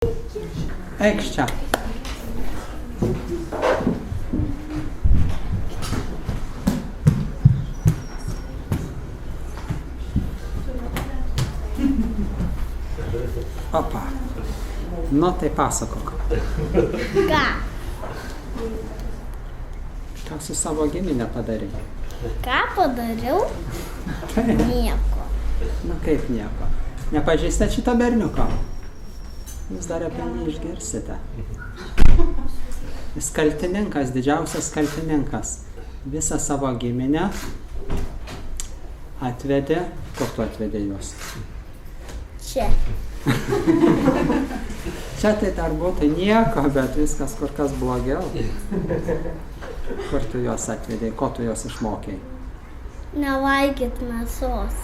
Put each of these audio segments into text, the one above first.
Eik čia. Opa. Nu, tai pasakok. Ką? Ką su savo giminė padarai? Ką padariau? Nieko. Nu, kaip nieko. Nepažįstat šito berniuko? Jūs dar apie jį išgirsite. Jis kaltininkas, didžiausias kaltininkas. Visą savo giminę atvedė. Kur tu atvedė juos? Čia. Čia tai dar būtų nieko, bet viskas kur kas blogiau. Kur tu juos atvedėjai, ko tu juos išmokėjai? Nevalgyt mėsos.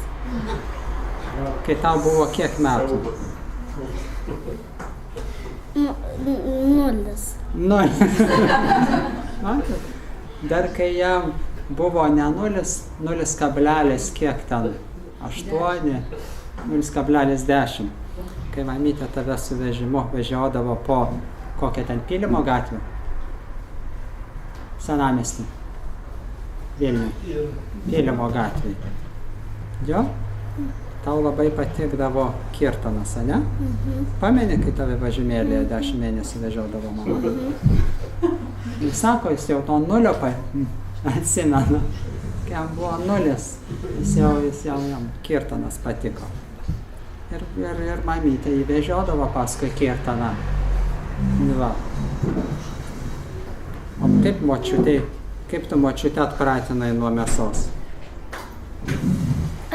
Kai tau buvo kiek metų? 0. Nu, matot, dar kai jam buvo ne 0 kablelis kiek ten, 8, 0,10. Kai mamytė tave su vežimu vežiodavo po kokią ten Pylimo gatvę? Senamiestį. Vilnių. Pylimo gatvė. Jo? Tau labai patikdavo Kirtonas, ane? Pameni, kai tave vežimėlėje 10 mėnesių vežiodavo mama? Jis sako, jis jau to 0 atsimena. Kai jam buvo 0, jis jau jam Kirtonas patiko. Ir mamytė jį vežiodavo paskui Kirtoną. Va. O kaip tu močiutę atpratinai nuo mėsos?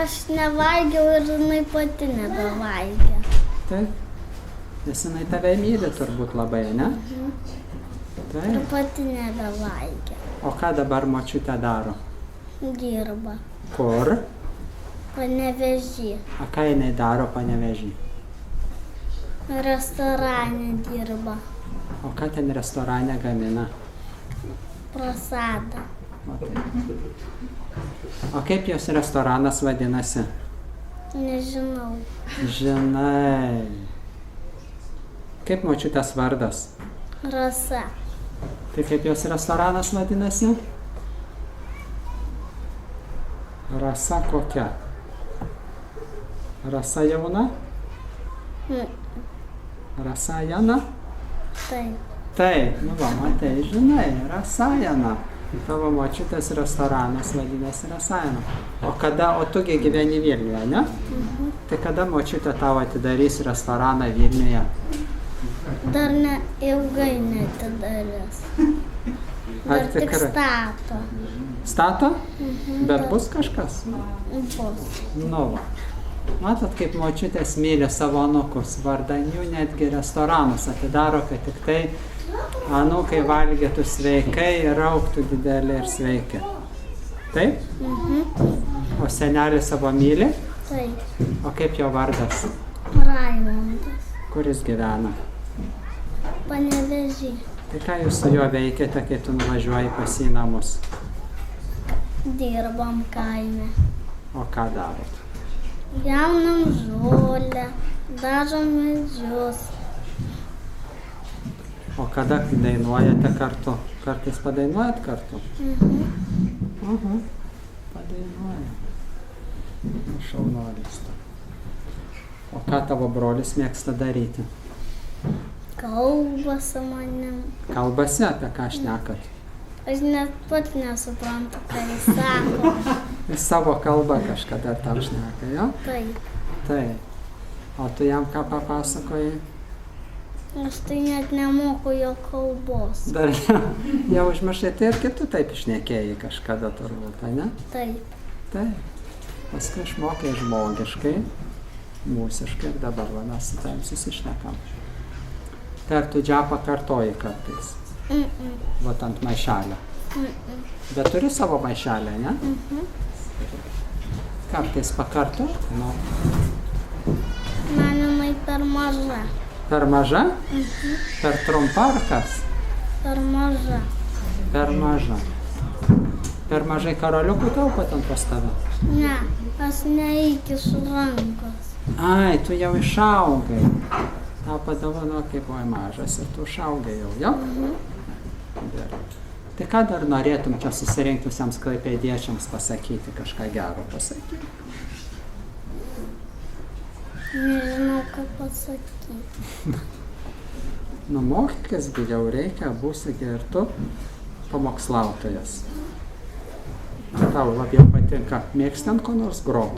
Aš nevalgiau ir jinai pati nebevalgė. Taip. Nes jinai tave myli turbūt labai, ne? Ir Taip. pati nebevalgė. O ką dabar močiutė daro? Dirba. Kur? Panevėžy. O ką jinai daro Panevėžy? Restorane dirba. O ką ten restorane gamina? Prasadą. O, taip. O kaip jos restoranas vadinasi? Nežinau. Žinai. Kaip močiutės vardas? Rasa. Tai kaip jos restoranas vadinasi? Rasa kokia? Rasa jauna? Rasa Jana? Taip. Taip, nu va, matai, žinai, Rasajana. Tavo močiutės restoranas vadinasi Rasajana. O tugi gyveni Vilniuje, ne? Tai kada močiutė tau atidarys restoraną Vilniuje? Dar ne ilgai neatidarys. Dar tik tikrai? stato. Stato? Bet bus kažkas? Bus. Nu va. Matot, kaip močiutės myli savo anūkus, vardan jų netgi restoranus atidaro, kad tik tai anūkai valgytų sveikai ir augtų didelį ir sveiki. Taip? O senelį savo myli? Taip. O kaip jo vardas? Raimondas. Kuris gyvena? Panevėžy. Tai ką jūs su juo veikiate, kai tu nuvažiuoji pas jį į namus? Dirbam kaime. O ką darot? Jaunam žolę. Dažom medžius. O kada dainuojate kartu? Kartais padainuojat kartu? Padainuojam. Šaunuolis. O ką tavo brolis mėgsta daryti? Kalba su manim. Kalbasi, apie ką šnekat? Aš net pat nesuprantu, ką jis sako. Jis savo kalbą kažkada tau šneka, jo? Taip. Taip. O tu jam ką papasakojai? Aš tai net nemoku jo kalbos. Dar jau užmiršai, tai ir kitų taip išnekėjai kažkada turbūt, ne? Taip. Taip. Paskui išmokai žmogiškai, mūsiškai ir dabar va, mes su tavim susišnekam. Tai ar tu džiapą kartoji kartais? Vat ant maišelio. Bet turi savo maišelę, ne? Kartais pakartot? Nu. Man jinai per maža. Per maža? Per trumpa ar kas? Per maža. Per maža. Per mažai karoliukų taupot ant pas tave? Ne, aš neįkišu rankos. Ai, tu jau išaugai. Tau padovano, kai buvai mažas ir tu užaugai jau, jo? Gerai. Tai ką dar norėtum čia susirinkusiems klaipėdiečiams pasakyti, kažką gero pasakyti? Nežinau, ką pasakyti. Nu, mokykis jau reikia, būsi ir tu pamokslautojas. Tau labiau patinka, mėgsti ant ko nors grot?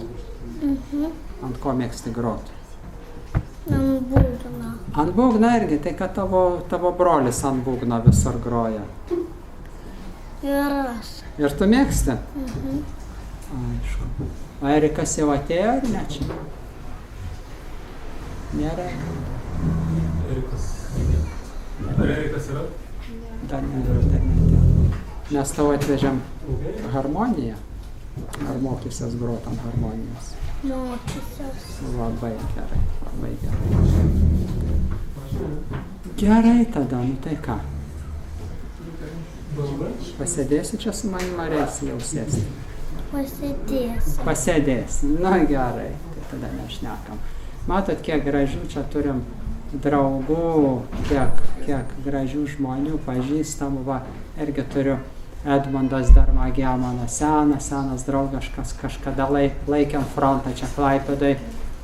Ant ko mėgsti grot? Ant būgno. Ant būgno irgi, tai kad tavo brolis ant būgno visur groja. Ir aš. Ir tu mėgsti? Aišku. O Erikas jau atėjo ar ne čia? Nėra. Erikas yra? Dar netėjo. Mes tau atvežėm harmoniją. Ar mokysies grot ant harmonijos? Mokysiuos. Labai gerai, labai gerai. Gerai tada, nu tai ką? Pasėdėsi čia su manim ar esi jau sėsti? Pasėdėsiu. Pasėdėsi, nu gerai, tai tada nešnekam. Matot, kiek gražių čia turim draugų, kiek gražių žmonių, pažįstamų, va, irgi turiu Edmundas Darmagė, mano senas draugas, kažkada laikėm frontą čia Klaipėdoj.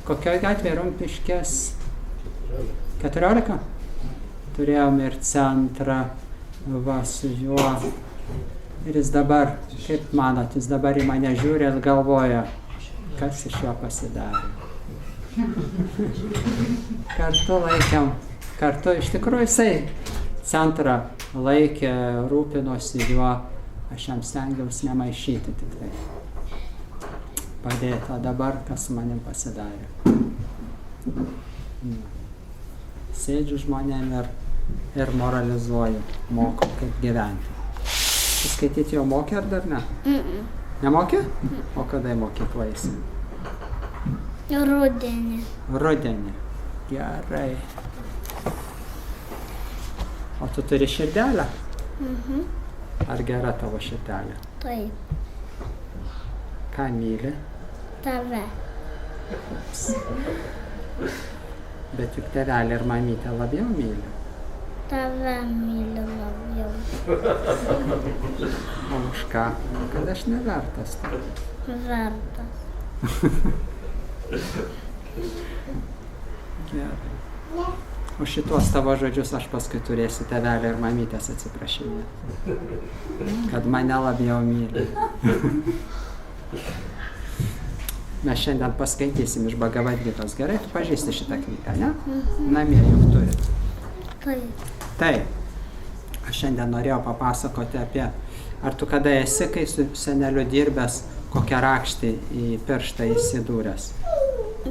Kokioj gatvėje Rumpiškės? 14? Turėjom ir centrą, va, su juo. Ir jis dabar, kaip manot, jis dabar į mane žiūri ir galvoja, kas iš jo pasidarė. Kartu laikėm, iš tikrųjų jisai centrą laikė, rūpinosi juo, aš jam stengiausi nemaišyti tik tai. Padėti, o dabar kas su manim pasidarė. Sėdžiu žmonėm ir moralizuoju, mokau kaip gyventi. Skaityti jau mokė ar dar ne? Nemokė? O kada į mokyklą eisi? Rudenį. Rudenį. Gerai. O tu turi širdelę? Ar gera tavo širdelė? Taip. Ką myli? Tave. Bet juk tėvelė ir mamytė labiau myli. Tave myliu labiau. O už ką? Kad aš nevertas. Vertas. Gerai. Už šitos tavo žodžius aš paskui turėsiu tėvelę ir mamytės atsiprašinėti. Kad mane labiau myli. Mes šiandien paskaitysim iš Bhagavad Gitos. Gerai, tu pažįsti šitą knygą, ne? Namie juk turit. Taip. Taip. Aš šiandien norėjau papasakoti apie, ar tu kada esi, kai su seneliu dirbęs, kokią rakštį į pirštą įsidūręs?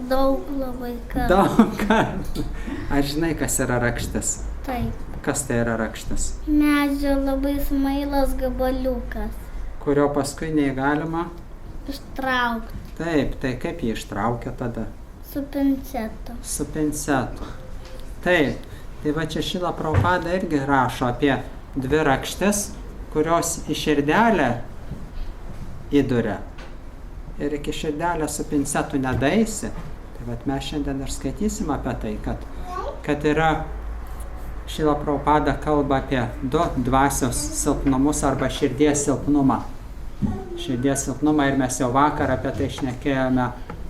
Daug labai kartų. Daug kartų. Ar žinai, kas yra rakštis? Taip. Kas tai yra rakštis? Medžio labai smailas gabaliukas. Kurio paskui neįgalima? Ištraukti. Taip, tai kaip jį ištraukia tada? Su pincetu. Su pincetu. Taip, tai va čia Šrila Prabhupada irgi rašo apie dvi rakštis, kurios į širdelę įduria. Ir iki širdelę su pincetu nedaisi. Tai vat mes šiandien ir skaitysim apie tai, kad yra Šrila Prabhupada kalba apie du dvasios silpnumus arba širdies silpnumą. Širdies silpnumą ir mes jau vakar apie tai šnekėjome,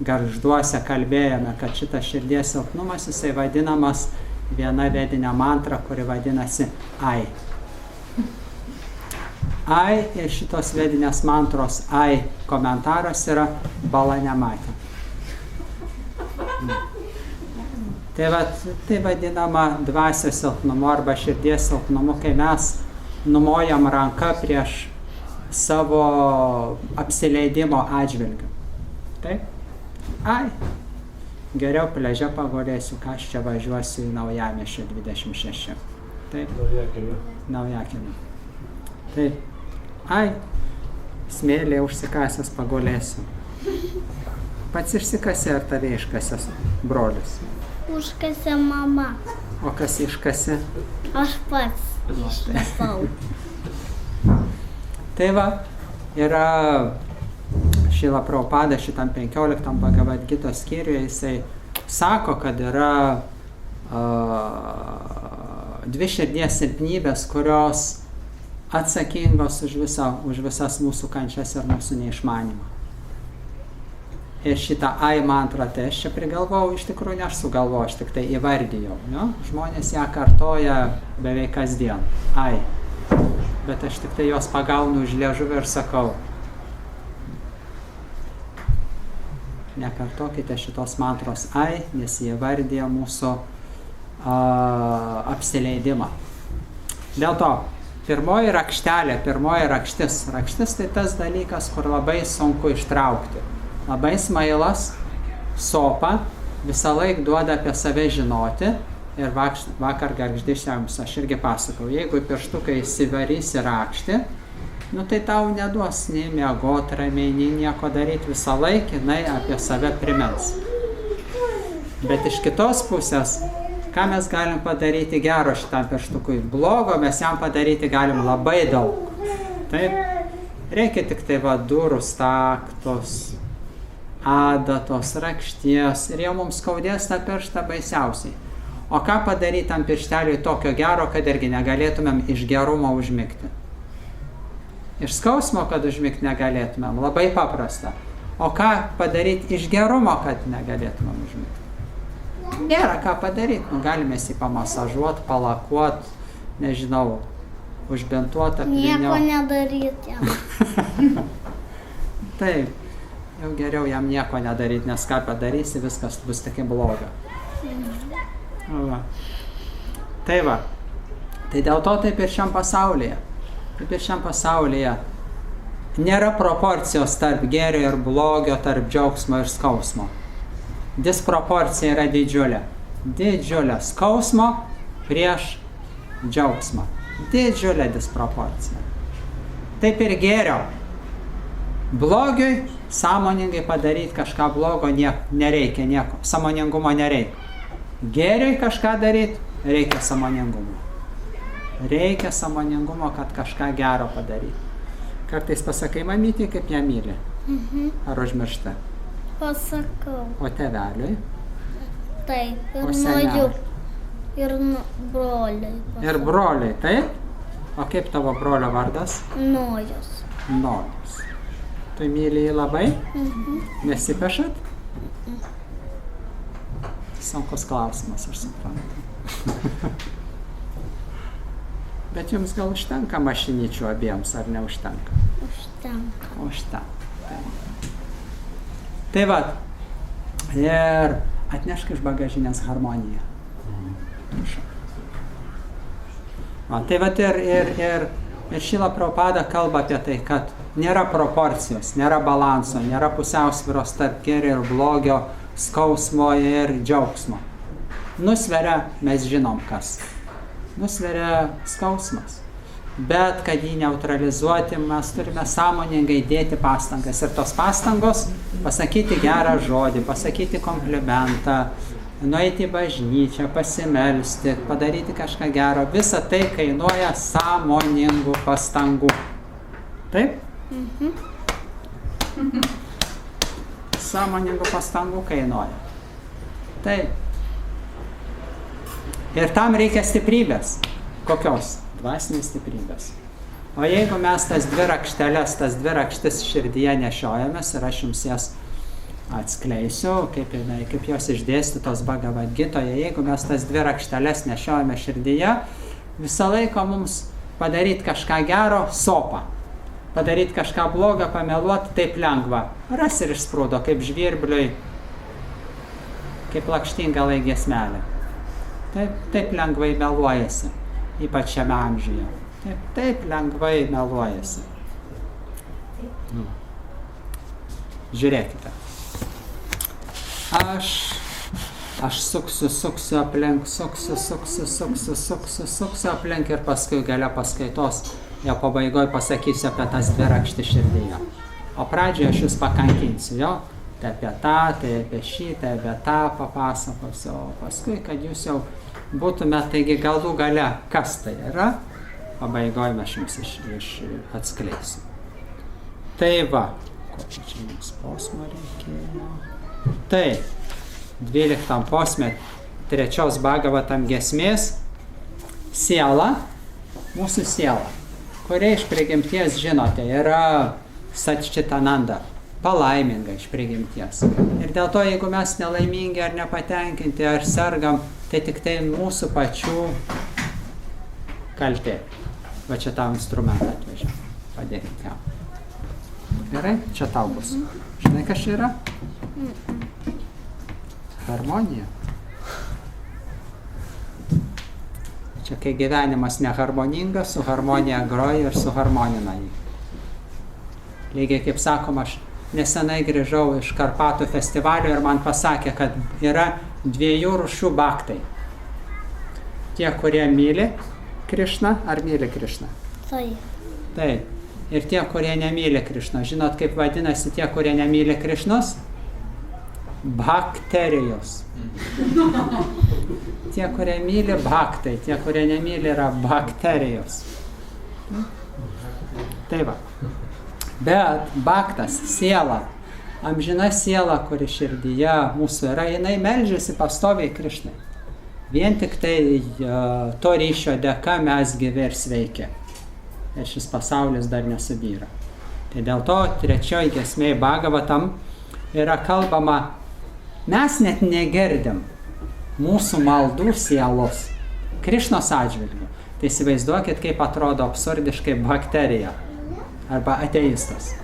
garžduose kalbėjome, kad šitas širdies silpnumas jisai vadinamas viena vedinė mantra, kuri vadinasi Ai. Ai ir šitos vedinės mantros Ai komentaras yra bala nematė. Tai vadinama dvasios silpnumu arba širdies silpnumu, kai mes numojam ranką prieš savo apsileidimo atžvilgiu. Taip? Ai. Geriau pliaže pagulėsiu, ką aš čia važiuosiu į Naujamiesčio 26. Taip? Naujakeliu. Taip. Ai. Smėlė užsikasęs pagulėsiu. Pats išsikasė ar tave iškasęs brolis? Užkasė mama. O kas iškasė? Aš pats išlipau. Tai va, yra Šrila Prabhupada šitam 15 Bhagavad Gitos skyriuje, jisai sako, kad yra dvi širdies silpnybės, kurios atsakingos už visas mūsų kančias ir mūsų neišmanymą. Ir šitą ai mantrą, tai aš čia prigalvojau, iš tikrųjų ne aš sugalvojau, aš tik tai įvardijau. Jo? Žmonės ją kartoja beveik kasdien. Ai. Bet aš tik tai jos pagaunu už liežuvį ir sakau, nekartokite šitos mantros ai, nes jie vardija mūsų apsileidimą. Dėl to, pirmoji rakštis. Rakštis tai tas dalykas, kur labai sunku ištraukti. Labai smailas, sopa, visą laiką duoda apie save žinoti. Ir vakar gargždiškiams aš irgi pasakau, jeigu pirštukai įsivarysi rakštį, nu tai tau neduos nei miegot ramiai, nei nieko daryti, visą laiką jinai apie save primins. Bet iš kitos pusės, ką mes galim padaryti gero šitam pirštukui? Blogo mes jam padaryti galim labai daug. Taip? Reikia tik tai durų staktos, adatos, rakšties ir jau mums skaudės tą pirštą baisiausiai. O ką padaryti tam piršteliui tokio gero, kad irgi negalėtumėm iš gerumo užmigti? Iš skausmo, kad užmigti negalėtumėm, labai paprasta. O ką padaryti iš gerumo, kad negalėtumėm užmigti? Nėra ką padaryti. Galime jį pamasažuoti, palakuoti, nežinau, užbentuoti, apvynioti. Nieko nedaryti jam. Taip, jau geriau jam nieko nedaryti, nes ką padarysi, viskas bus tik bloga. Va. Tai va. Tai dėl to taip ir šiam pasaulyje. Taip ir šiam pasaulyje nėra proporcijos tarp gėrio ir blogio, tarp džiaugsmo ir skausmo. Disproporcija yra didžiulė. Didžiulė skausmo prieš džiaugsmą. Didžiulė disproporcija. Taip ir gėrio. Blogiui sąmoningai padaryti kažką blogo nereikia nieko. Sąmoningumo nereikia. Gėriui kažką daryti reikia sąmoningumo. Reikia sąmoningumo, kad kažką gero padaryti. Kartais pasakai mamytį, kaip ją myli. Ar užmiršta? Pasakau. O tėveliui? Taip, ir O seneliui? ir broliai. Ir broliai, taip? O kaip tavo brolio vardas? Nojus. Nojus. Tu myli jį labai? Nesipešat? Sunkus klausimas, aš suprantu. Bet jums gal užtenka mašinyčių abiems, ar neužtenka? Užtenka. Užtenka. Tai va, ir atnešk iš bagažinės harmoniją. Va, tai va ir Šrila Prabhupada kalba apie tai, kad nėra proporcijos, nėra balanso, nėra pusiausvyros tarp gėrio ir blogio, skausmo ir džiaugsmo. Nusveria, mes žinom kas. Nusveria skausmas. Bet kad jį neutralizuoti, mes turime sąmoningai dėti pastangas. Ir tos pastangos pasakyti gerą žodį, pasakyti komplimentą, nueiti į bažnyčią, pasimelsti, padaryti kažką gero. Visa tai kainuoja sąmoningų pastangų. Taip? Sąmoningų pastangų kainuoja. Taip. Ir tam reikia stiprybės. Kokios? Dvasinės stiprybės. O jeigu mes tas dvi rakštis širdyje nešiojamės, ir aš jums jas atskleisiu, kaip jos išdėstytos Bhagavad Gitoje, jeigu mes tas dvi rakšteles nešiojame širdyje, visą laiką mums padaryti kažką gero sopa. Padaryti kažką blogą, pameluoti taip lengva. Ras ir išsprūdo, kaip žvirbliui, kaip lakštingalai giesmelė. Taip lengvai meluojasi, ypač šiame amžiuje. Taip lengvai meluojasi. Žiūrėkite. Aš suksiu aplink, suksiu aplink ir paskui gale paskaitos, jo pabaigoje pasakysiu apie tas dvi rakštis širdyje. O pradžioje aš jūs pakankinsiu, jo? Tai apie tą, tai apie šį, tai apie tą papasakosiu. O paskui, kad jūs jau būtume, taigi galų gale, kas tai yra, pabaigoje aš jums atskleisiu. Tai va, kokį čia jums posmą reikėjo. Tai, 12 posme 3 Bhagavatam giesmės siela, mūsų siela, kuria iš prigimties, žinote, yra Satčitananda, palaiminga iš prigimties. Ir dėl to, jeigu mes nelaimingi ar nepatenkinti, ar sergam, tai tik tai mūsų pačių kaltė. Va čia tau instrumentą atvežiau. Padėkit jam. Gerai? Čia tau bus. Žinai, kas čia yra? Harmonija. Čia kai gyvenimas neharmoningas, su harmonija groji ir suharmonina jį. Lygiai kaip sakoma, aš nesenai grįžau iš Karpatų festivalio ir man pasakė, kad yra 2 rūšių bhaktai. Tie, kurie myli Krišną, ar myli Krišną? Taip. Ir tie, kurie nemyli Krišną. Žinot, kaip vadinasi tie, kurie nemyli Krišnos? Bakterijos. Tie, kurie myli bhaktai, tie, kurie nemyli, yra bakterijos. Tai va. Bet bhaktas, siela, amžina siela, kuri širdyje mūsų yra, jinai meldžiasi pastoviai Krišnai. Vien tik tai to ryšio dėka mes gyvi ir sveiki. Ir šis pasaulis dar nesubyra. Tai dėl to 3 giesmėje Bhagavatam yra kalbama, mes net negirdim mūsų maldų sielos Krišnos atžvilgiu. Tai įsivaizduokit, kaip atrodo absurdiškai bakterija arba ateistas.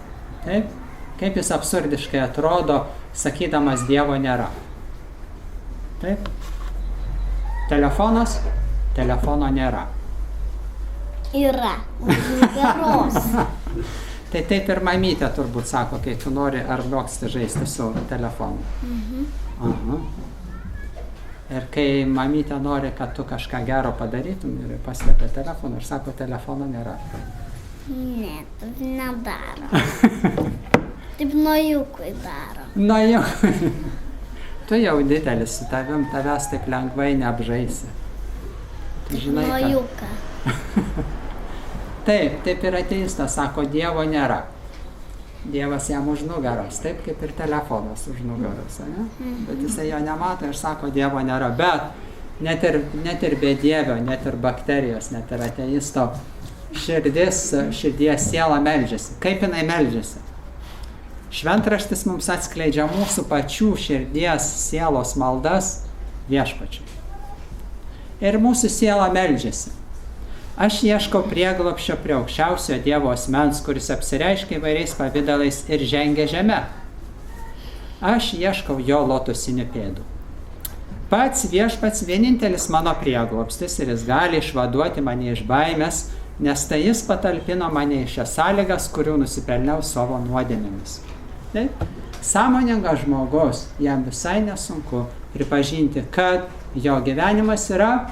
Taip? Kaip jis absurdiškai atrodo, sakydamas Dievo nėra. Taip? Telefonas? Telefono nėra. Yra. Geros. Tai taip ir mamytė turbūt sako, kai tu nori ar mėgsti žaisti su telefonu. Aha. Ir kai mamytė nori, kad tu kažką gero padarytum ir paslėpia telefoną ir sako, telefono nėra. Ne, taip nedaro. Taip nuojukui daro. Nuojukui. Tu jau didelis, su tavim tavęs taip lengvai neapžaisi. Žinai, nuojuka. Taip ir ateistas sako, Dievo nėra. Dievas jam už nugaros, taip kaip ir telefonas už nugaros, ne? Bet jisai jo nemato ir sako, Dievo nėra. Bet net ir be Dievio, net ir bakterijos, net ir ateisto širdies siela meldžiasi. Kaip jinai meldžiasi? Šventraštis mums atskleidžia mūsų pačių širdies sielos maldas Viešpačiui. Ir mūsų siela meldžiasi. Aš ieškau prieglobsčio prie aukščiausio Dievo asmens, kuris apsireiškia įvairiais pavidalais ir žengia žeme. Aš ieškau jo lotusinių pėdų. Pats Viešpats vienintelis mano prieglobstis ir jis gali išvaduoti mane iš baimės, nes tai jis patalpino mane į šias sąlygas, kurių nusipelniau savo nuodėmėmis. Taip? Sąmoningas žmogus, jam visai nesunku pripažinti, kad jo gyvenimas yra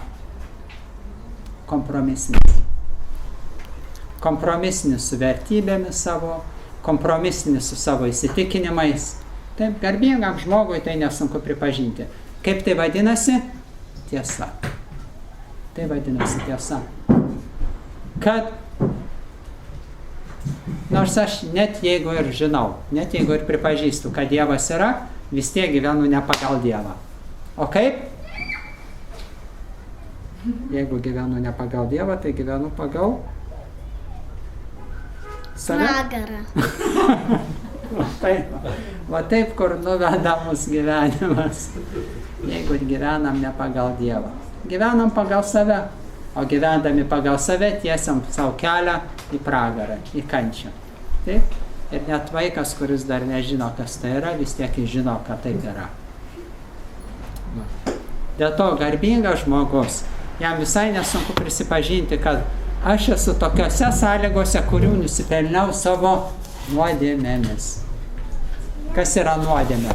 kompromisinis. Kompromisinis su vertybėmis savo, kompromisinis su savo įsitikinimais. Taip, garbingam žmogui tai nesunku pripažinti. Kaip tai vadinasi? Tiesa. Tai vadinasi tiesa. Kad nors aš net jeigu ir žinau, net jeigu ir pripažįstu, kad Dievas yra, vis tiek gyvenu ne pagal Dievą. O kaip? Jeigu gyvenu ne pagal Dievą, tai gyvenu pagal save. Pragarą. Va taip, kur nuveda mus gyvenimas. Jeigu gyvenam ne pagal Dievą. Gyvenam pagal save. O gyvendami pagal save tiesiam savo kelią į pragarą, į kančią. Taip? Ir net vaikas, kuris dar nežino, kas tai yra, vis tiek jis žino, kad taip yra. Dėl to garbingas žmogus, jam visai nesunku prisipažinti, kad aš esu tokiose sąlygose, kurių nusipelniau savo nuodėmėmis. Kas yra nuodėmė?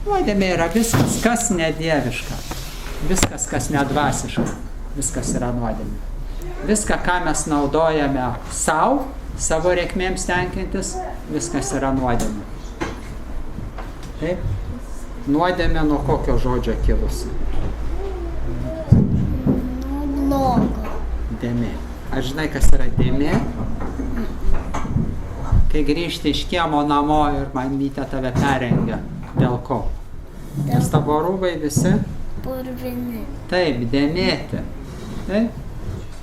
Nuodėmė yra viskas, kas nedieviška. Viskas, kas nedvasiška. Viskas yra nuodėmė. Viską, ką mes naudojame savo reikmėms tenkintis, viskas yra nuodėmė. Taip? Nuodėmė nuo kokio žodžio kilusi? Blogo. Dėmė. Ar žinai, kas yra dėmė? Kai grįžti iš kiemo namo ir mamytė tave perengia. Dėl ko? Nes tavo rūbai visi Purvini. Taip, dėmėti. Taip.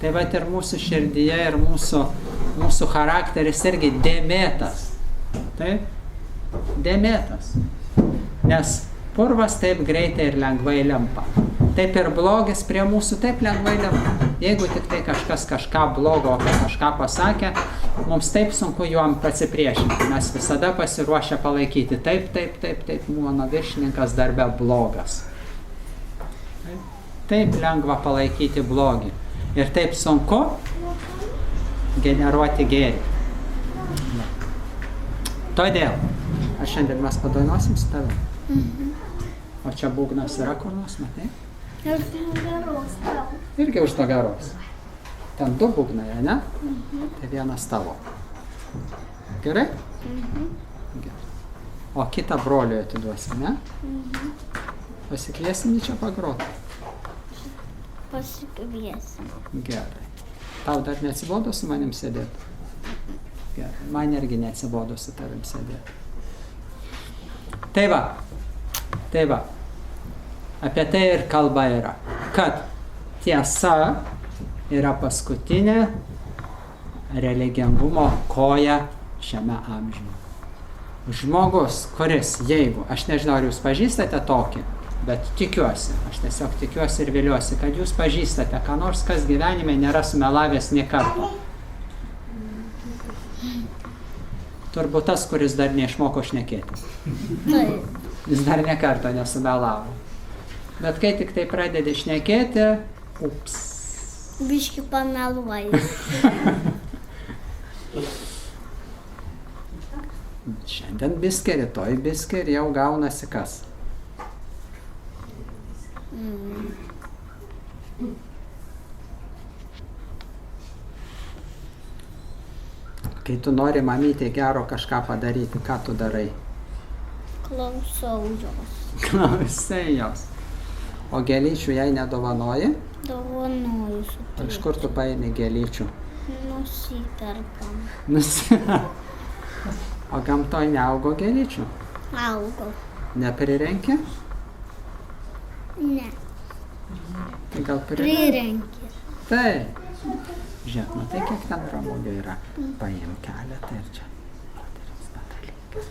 Tai vat ir mūsų širdyje, ir mūsų charakteris irgi dėmėtas. Taip. Dėmėtas. Nes purvas taip greitai ir lengvai limpa. Taip ir blogis prie mūsų taip lengvai limpa. Jeigu tik tai kažkas kažką blogo, kažką pasakė, mums taip sunku juom pasipriešinti. Mes visada pasiruošę palaikyti. Taip, mano viršininkas darbe blogas. Taip lengva palaikyti blogį. Ir taip sunku generuoti gėrį. Todėl, ar šiandien mes padainuosim su tavim? O čia būgnas yra kur nors, matai? Ir nugaros tau. Irgi už nugaros. Ten 2 būgnai, ne? Tai vienas tavo. Gerai? Gerai. O kitą broliui atiduosi, ne? Pasikviesim jį čia pagroti. Pasikviesim. Gerai. Tau dar neatsibodo su manim sėdėti? Gerai. Man irgi neatsibodo su tavim sėdėti. Tai va. Apie tai ir kalba yra. Kad tiesa yra paskutinė religingumo koja šiame amžiuje. Žmogus, kuris, jeigu, aš nežinau, ar jūs pažįstate tokį, bet tikiuosi, aš tiesiog tikiuosi ir viliuosi, kad jūs pažįstate, ką nors, kas gyvenime nėra sumelavęs nė karto. Turbūt tas, kuris dar neišmoko šnekėti. Taip. Jis dar nė karto nesumelavo. Bet kai tik tai pradedi šnekėti, ups. Biški pameluoji. Šiandien biskį, rytoj biskį ir jau gaunasi kas? Kai tu nori mamytė gero kažką padaryti, ką tu darai? Klausau jos. Klausai jos. O gėlyčių jai nedovanoji? Dovanoju su tai. Iš kur tu paimi gėlyčių? Nusiperkam. O gamtoj neaugo gėlyčių? Augo. Neprirenki? Ne. Tai gal prirenki? Prirenki. Taip. Žiūrėk, matai, kiek ten pramogų yra. Paim keletą ir čia. Moteris padalinkai.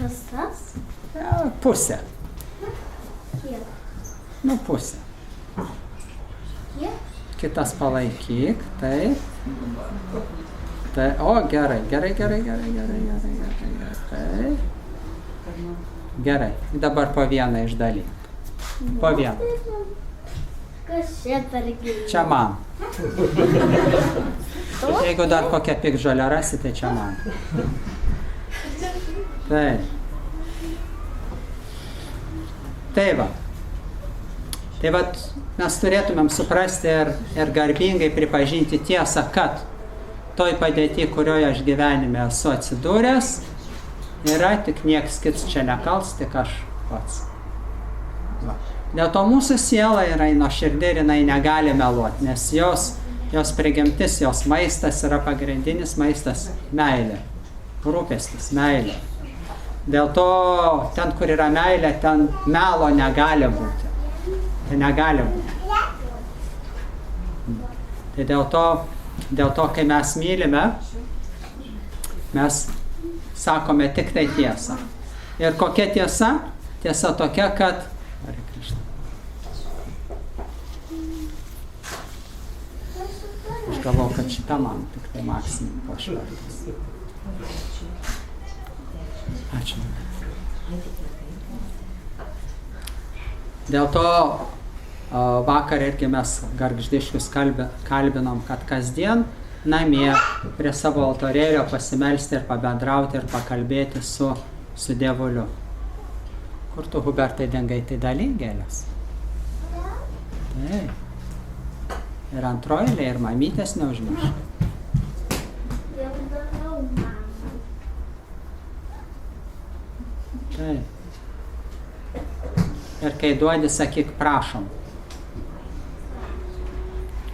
Visas? Pusę. Kiek? Nu, pusę. Kiek? Kitas palaikyk, taip. Tai, o, gerai. Gerai, dabar po vieną išdalyk. Po vieną. Kas čia per gėlė? Čia man. Jeigu dar kokią piktžolę rasi, tai čia man. Taip. Tai va. Tai va, mes turėtumėm suprasti ir garbingai pripažinti tiesą, kad toj padėty, kurioje aš gyvenime esu atsidūręs, yra tik nieks kits čia nekals, tik aš pats. Va. Dėl to mūsų siela yra nuoširdi ir jinai negali meluoti, nes jos prigimtis, jos maistas yra pagrindinis maistas meilė, rūpestis, meilė. Dėl to ten, kur yra meilė, ten melo negali būti. Tai negali būti. Tai dėl to, kai mes mylime, mes sakome tik tai tiesą. Ir kokia tiesa? Tiesa tokia, kad aš galvoju, kad šita man tik tai maksimum pašvartas. Ačiū. Dėl to vakar irgi mes Gargždiškius kalbinom, kad kasdien namie prie savo altorėlio pasimelsti ir pabendrauti ir pakalbėti su Dievuliu. Kur tu, Hubertai, dengai, tai dalink gėlės? Taip. Ir antroji, ir mamytės neužmiršk. Jau darau, mama. Taip. Ir kai duodi, sakyk, prašom.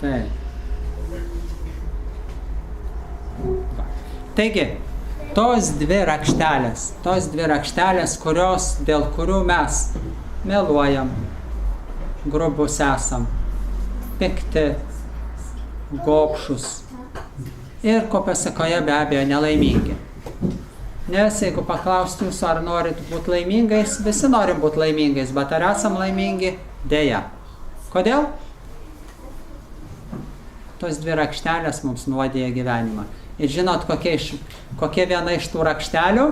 Taip. Va. Taigi, tos dvi rakštelės, dėl kurių mes meluojam, grubus esam, pikti, gobšus ir ko pasekoje be abejo nelaimingi. Nes jeigu paklausti jūsų, ar norit būti laimingais, visi norim būti laimingais, bet ar esam laimingi? Deja. Kodėl? Tos dvi rakštelės mums nuodėja gyvenimą. Ir žinot, kokia viena iš tų rakštelių?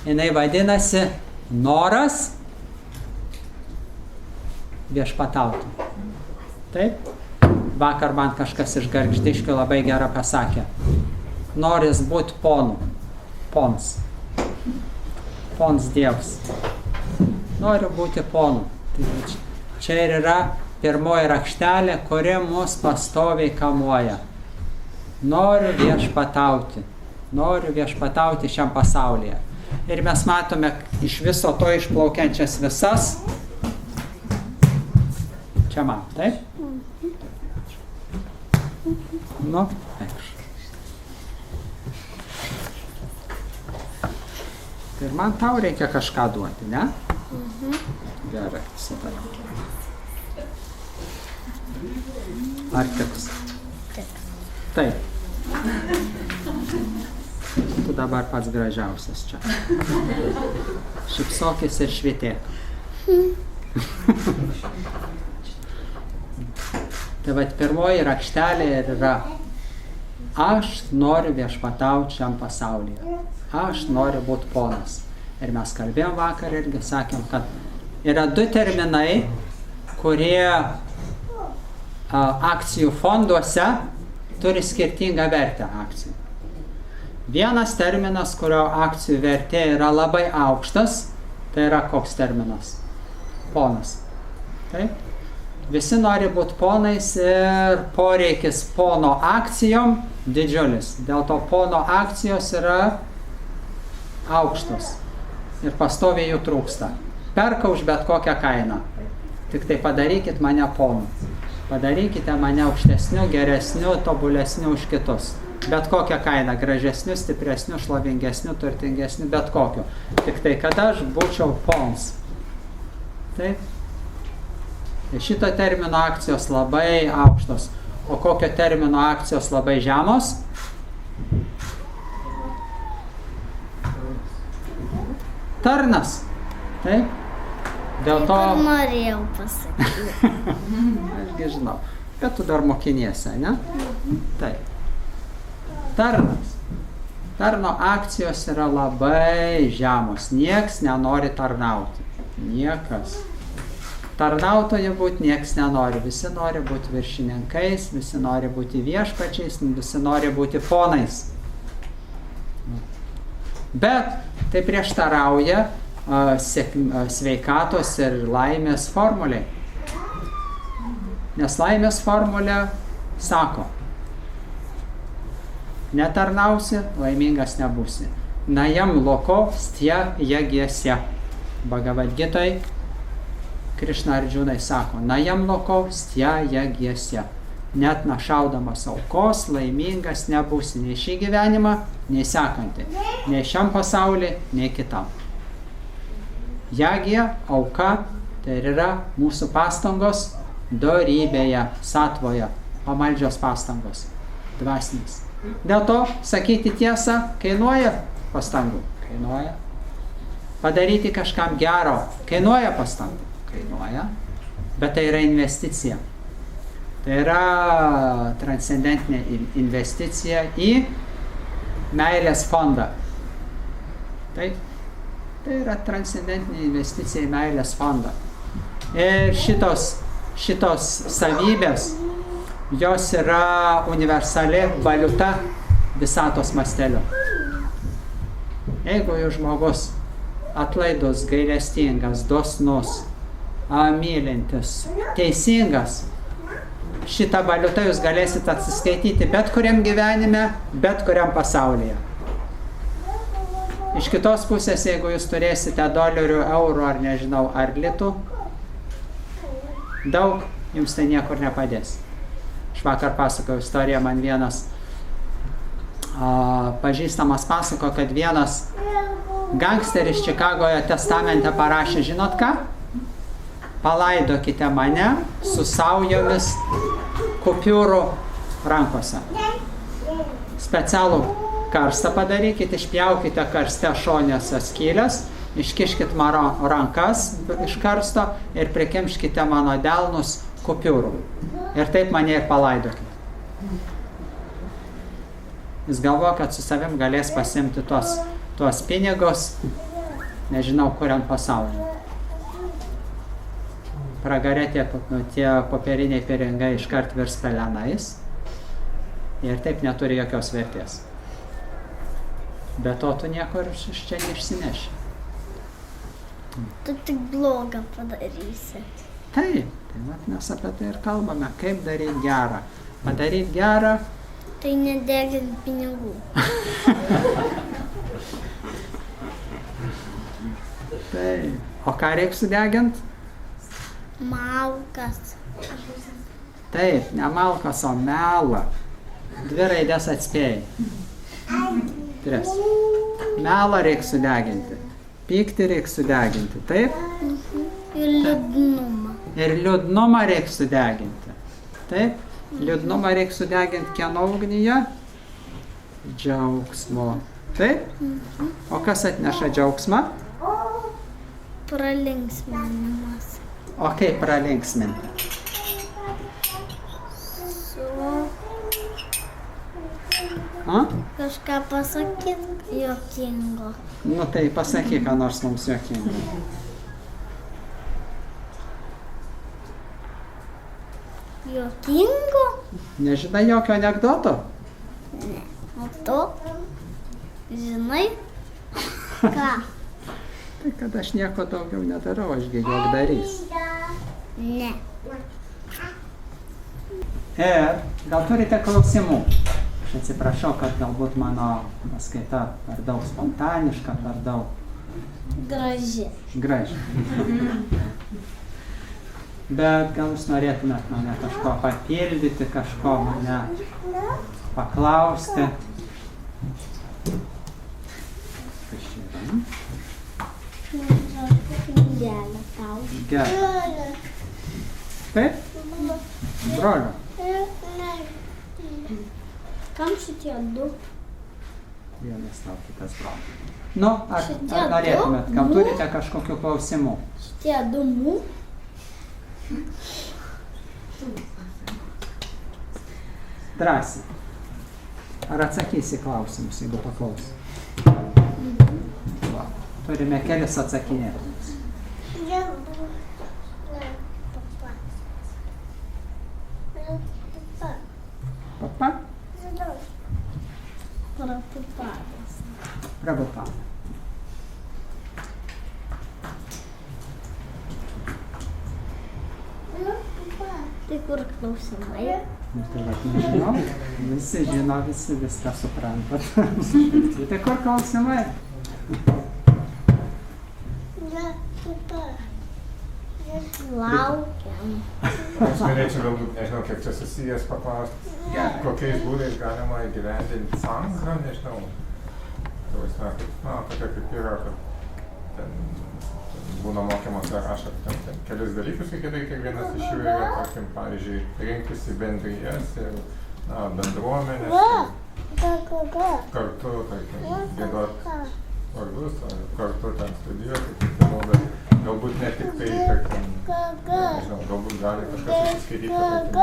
Jinai vadinasi noras viešpatauti. Taip? Vakar man kažkas iš Gargždiškio labai gerą pasakė. Noris būti ponu. Pons. Pons Dievs. Noriu būti ponu. Tai čia ir yra pirmoji rakštelė, kuri mus pastoviai kamuoja. Noriu viešpatauti. Noriu viešpatauti šiam pasaulyje. Ir mes matome iš viso to išplaukiančias visas. Čia man, taip? Nu, eikš. Ir man tau reikia kažką duoti, ne? Gerai, super. Ar tiks? Taip. Tu dabar pats gražiausias čia. Šypsokis ir švytėk. Tai vat pirmoji rakštelė yra: aš noriu viešpatauti šiam pasaulyje. Aš noriu būti ponas. Ir mes kalbėjom vakar irgi, sakėm, kad yra du terminai, kurie akcijų fonduose turi skirtingą vertę akcijų. Vienas terminas, kurio akcijų vertė yra labai aukštas, tai yra koks terminas? Ponas. Taip? Visi nori būti ponais ir poreikis pono akcijom didžiulis. Dėl to pono akcijos yra aukštos ir pastoviai jų trūksta. Perka už bet kokią kainą. Tik tai padarykit mane ponu. Padarykite mane aukštesniu, geresniu, tobulesniu už kitus. Bet kokią kainą, gražesniu, stipresniu, šlovingesniu, turtingesniu, bet kokiu. Tik tai, kad aš būčiau pons. Taip? Šito termino akcijos labai aukštos. O kokio termino akcijos labai žemos? Tarnas. Taip? Dėl to... Norėjau pasakyti. Ašgi žinau. Bet tu dar mokiniesi, ne? Taip. Tarnas. Tarno akcijos yra labai žemos. Nieks nenori tarnauti. Niekas. Tarnautojų būti nieks nenori. Visi nori būti viršininkais, visi nori būti viešpačiais, visi nori būti ponais. Bet tai prieštarauja sveikatos ir laimės formuliai. Nes laimės formulė sako: netarnausi, laimingas nebūsi. Najam loko stya jagiesya. Bhagavad Gitai Krišna Arjunai sako: najam loko stya jagiesya. Net našaudamas aukos, laimingas nebūsi nei šį gyvenimą, nei sekantį. Nei šiam pasaulį, nei kitam. Jagija, auka, tai yra mūsų pastangos dorybėje, satvoje, pamaldžios pastangos, dvasinės. Dėl to sakyti tiesą kainuoja pastangų. Kainuoja. Padaryti kažkam gero kainuoja pastangų. Kainuoja. Bet tai yra investicija. Tai yra transcendentinė investicija į meilės fondą. Taip. Tai yra transcendentinė investicija į meilės fondą. Ir šitos savybės, jos yra universali valiuta visatos masteliu. Jeigu jūs žmogus atlaidus, gailestingas, dosnus, mylintis, teisingas, šitą valiutą jūs galėsite atsiskaityti bet kuriam gyvenime, bet kuriam pasaulyje. Iš kitos pusės, jeigu jūs turėsite dolerių, eurų ar nežinau, ar litų, daug, jums tai niekur nepadės. Aš vakar pasakojau istoriją, man vienas pažįstamas pasako, kad vienas gangsteris Čikagoje testamente parašė, žinot ką? palaidokite mane su saujomis kupiūrų rankose. Specialų karstą padarykite, išpjaukite karste šonėse skylės, iškiškit mano rankas iš karsto ir prikimškite mano delnus kupiūrų. Ir taip mane ir palaidokite. Jis galvoja, kad su savim galės pasimti tuos pinigus, nežinau, kuriant pasaulį. Pragare tie popieriniai pinigai iškart virs pelenais ir taip neturi jokios vertės. Be to, tu nieko iš čia neišsineši. Tu tik blogą padarysi. Taip, tai vat mes apie tai ir kalbame, kaip daryti gerą. Padaryti gerą. Tai nedegint pinigų. Taip. O ką reikia sudegint? Malkas. Taip, ne malkas, o melą. 2 raidės atspėjai. 3. Melą reikia sudeginti. Pyktį reikia sudeginti, taip? Ir liūdnumą. Ir liūdnumą reikia sudeginti. Taip? Liūdnumą reikia sudeginti kieno ugnyje? Džiaugsmo. Taip? O kas atneša džiaugsmą? Pralinksminimas. O kaip pralinksminti? Kažką pasakyt juokingo. Nu tai pasakyk, ką nors mums juokingo. Juokingo? Nežinai jokio anekdoto? Ne. O tu? Žinai? Ką? Tai kad aš nieko daugiau nedarau, ašgi juokdarys. Ne. Ir gal turite klausimų? Aš atsiprašau, kad galbūt mano paskaita per daug spontaniška, per daug Graži. graži. Bet gal jūs norėtumėt mane kažko papildyti, kažko mane paklausti. Kas čia yra? Knygelė tau. Gerai. Taip? Brolio. Kam šitie 2? Vienas tau, kitas brolio. Nu, ar Šitie norėtumėt, du? gal turite kažkokių klausimų? Šitie 2 mū? Drąsiai. Ar atsakysi klausimus, jeigu paklausi? Va, turime kelis atsakinėjimus. Papa? Prapupadas. Prabhupada. Tai kur klausimai? Nu, tai vat nežinau. Visi žino, visi viską suprantat. Tai kur klausimai? Laukiam. Aš norėčiau galbūt, nežinau, kiek čia susijęs paklausti, kokiais būdais galima įgyvendinti sangrą, nežinau. Tokia kaip yra, kad ten būna mokymuose rašo ten kelis dalykus, kiekvienas iš jų yra, tarkim, pavyzdžiui, rinktis į bendrijas ir bendruomenės, kartu, tarkim, giedot vardus, ar kartu ten studijuoti, bet galbūt ne tik tai, tarkim, nežinau, galbūt gali kažkas susiskaityti, tarkim,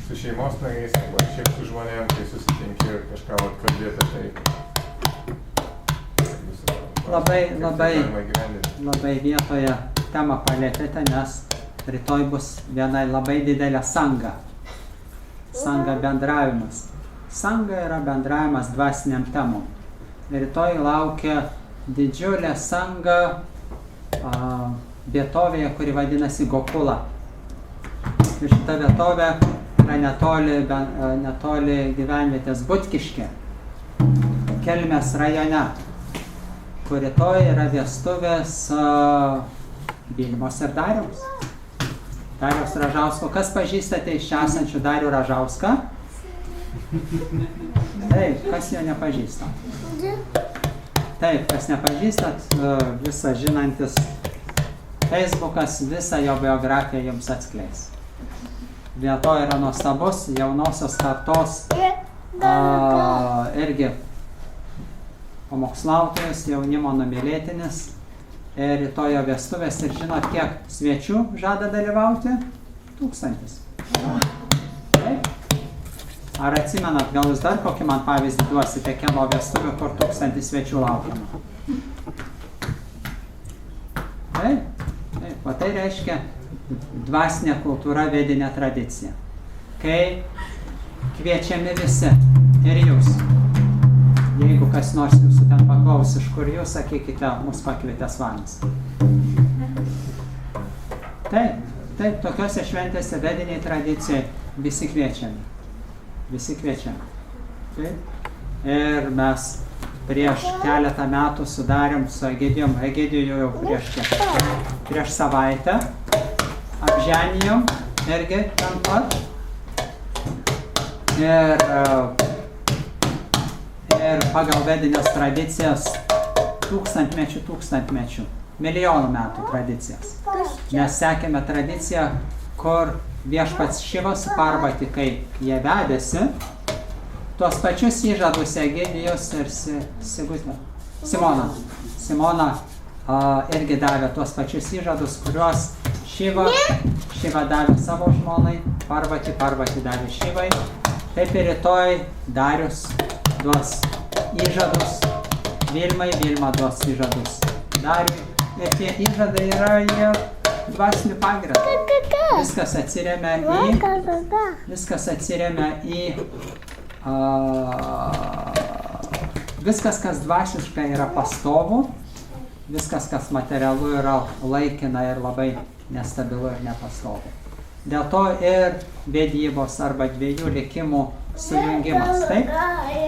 su šeimos nariais, arba šiaip su žmonėm, kai susitinki ir kažką kalbėti, tai Labai vietoje temą palėtėte, nes rytoj bus viena labai didelė sanga. Sanga bendravimas. Sanga yra bendravimas dvasiniam temom. Rytoj laukia didžiulė sanga vietovėje, kuri vadinasi Gokula. Ir šita vietovė yra netoli gyvenvietės Butkiškė, Kelmės rajone, kur rytoj yra vestuvės Vilmos ir Dariaus. Dariaus Ražausko. Kas pažįstate iš čia esančių Darių Ražauską? Taip, kas jo nepažįsta? Taip, kas nepažįstat, visą žinantis Facebookas visą jo biografiją jums atskleis. Dėl to yra nuostabus jaunosios kartos irgi pamokslautojas, jaunimo numylėtinis. Ir rytojo vestuvės ir žinot, kiek svečių žada dalyvauti? 1000. Taip? Ar atsimenat, gal jūs dar kokį man pavyzdį duosite kieno vestuvių, kur 1000 svečių laukiama? Taip? Taip, o tai reiškia dvasinė kultūra, vedinė tradicija. Kai kviečiami visi ir jūs. Jeigu kas nors jūsų ten paklaus, iš kur jūs, sakykite, mus pakvietė Svanis. Taip, tokiuose šventėse vediniai tradicijai visi kviečiami. Visi kviečiami. Taip. Ir mes prieš keletą metų sudarėm su Egidijum jau prieš savaitę. Apženijom irgi ten pat. Ir pagal vedinės tradicijas tūkstantmečių, milijonų metų tradicijas. Mes sekėme tradiciją, kur viešpats Šiva su Parvati, kai jie vedėsi, tuos pačius įžadus Egidijus ir Simona irgi davė tuos pačius įžadus, kuriuos Šiva davė savo žmonai, Parvati davė Šivai. Taip ir rytoj Darius duos įžadus Vilmai, Vilma duos įžadus Dariui. Ir tie įžadai yra jie dvasinių pagrindų. Viskas atsiremia į viskas, kas dvasiškai yra pastovu, viskas, kas materialu yra laikina ir labai nestabilu ir nepastovu. Dėl to ir vedybos arba dviejų likimų sujungimas. Taip?